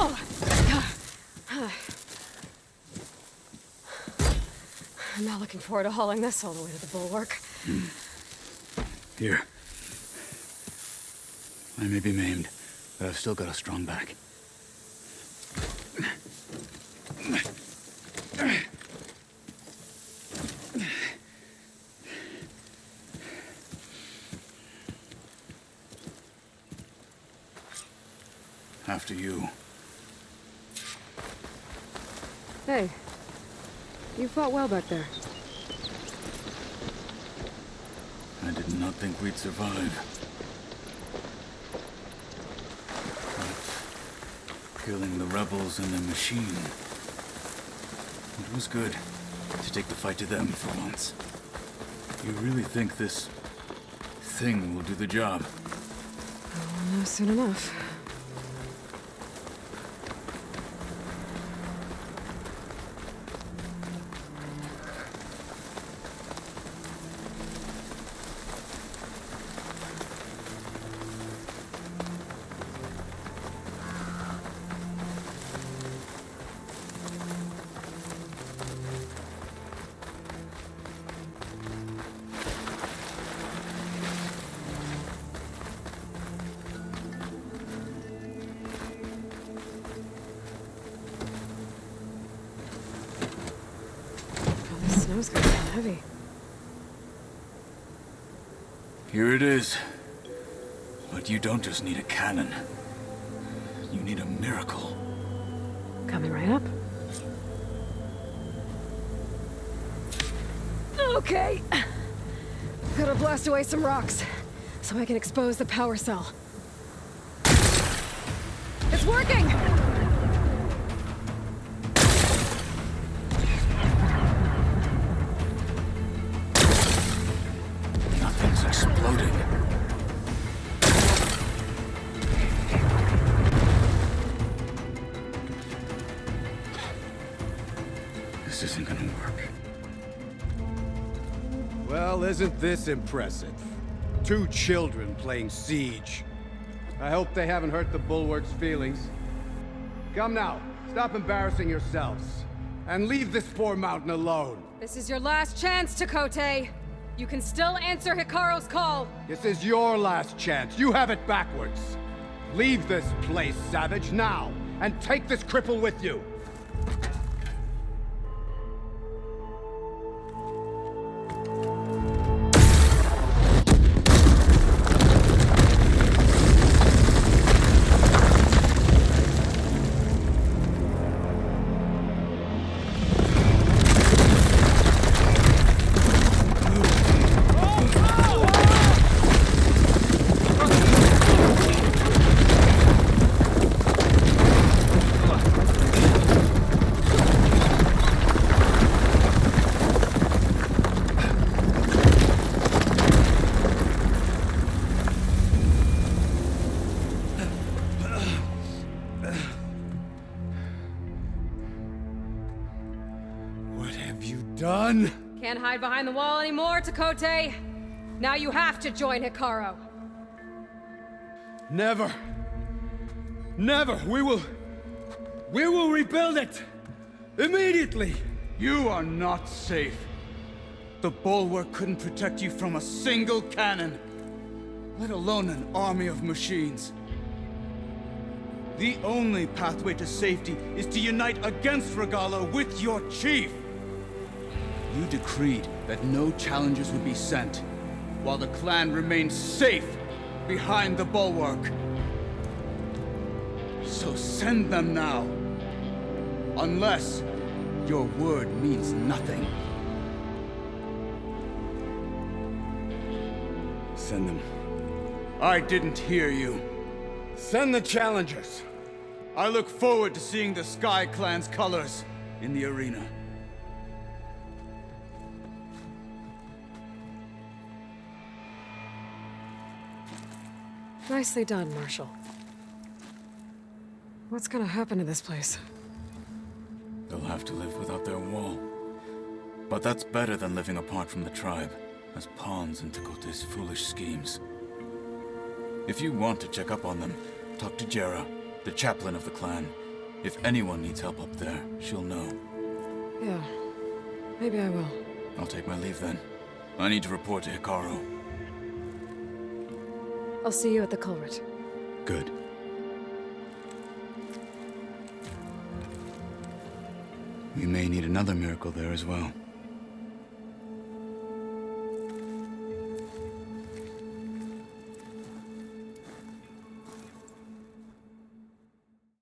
Oh! I'm not looking forward to hauling this all the way to the bulwark. Here. I may be maimed, but I've still got a strong back. After you. Hey. You fought well back there. I did not think we'd survive. But killing the rebels and the machine. It was good to take the fight to them for once. You really think this thing will do the job? We'll know soon enough. Snow's gonna be heavy. Here it is. But you don't just need a cannon. You need a miracle. Coming right up. Okay. Gotta blast away some rocks, so I can expose the power cell. It's working! Nothing's exploding. This isn't gonna work. Well, isn't this impressive? 2 children playing siege. I hope they haven't hurt the bulwark's feelings. Come now, stop embarrassing yourselves. And leave this poor mountain alone. This is your last chance, Chakotay. You can still answer Hikaru's call. This is your last chance. You have it backwards. Leave this place, Savage, now, and take this cripple with you. Done? Can't hide behind the wall anymore, Chakotay. Now you have to join Hikaru. Never. Never. We will rebuild it. Immediately. You are not safe. The bulwark couldn't protect you from a single cannon, let alone an army of machines. The only pathway to safety is to unite against Regala with your chief. You decreed that no challengers would be sent, while the clan remained safe behind the bulwark. So send them now. Unless your word means nothing. Send them. I didn't hear you. Send the challengers. I look forward to seeing the Sky Clan's colors in the arena. Nicely done, Marshal. What's gonna happen to this place? They'll have to live without their wall. But that's better than living apart from the tribe, as pawns in Chakotay's foolish schemes. If you want to check up on them, talk to Jera, the chaplain of the clan. If anyone needs help up there, she'll know. Yeah, maybe I will. I'll take my leave then. I need to report to Hikaru. I'll see you at the culvert. Good. We may need another miracle there as well.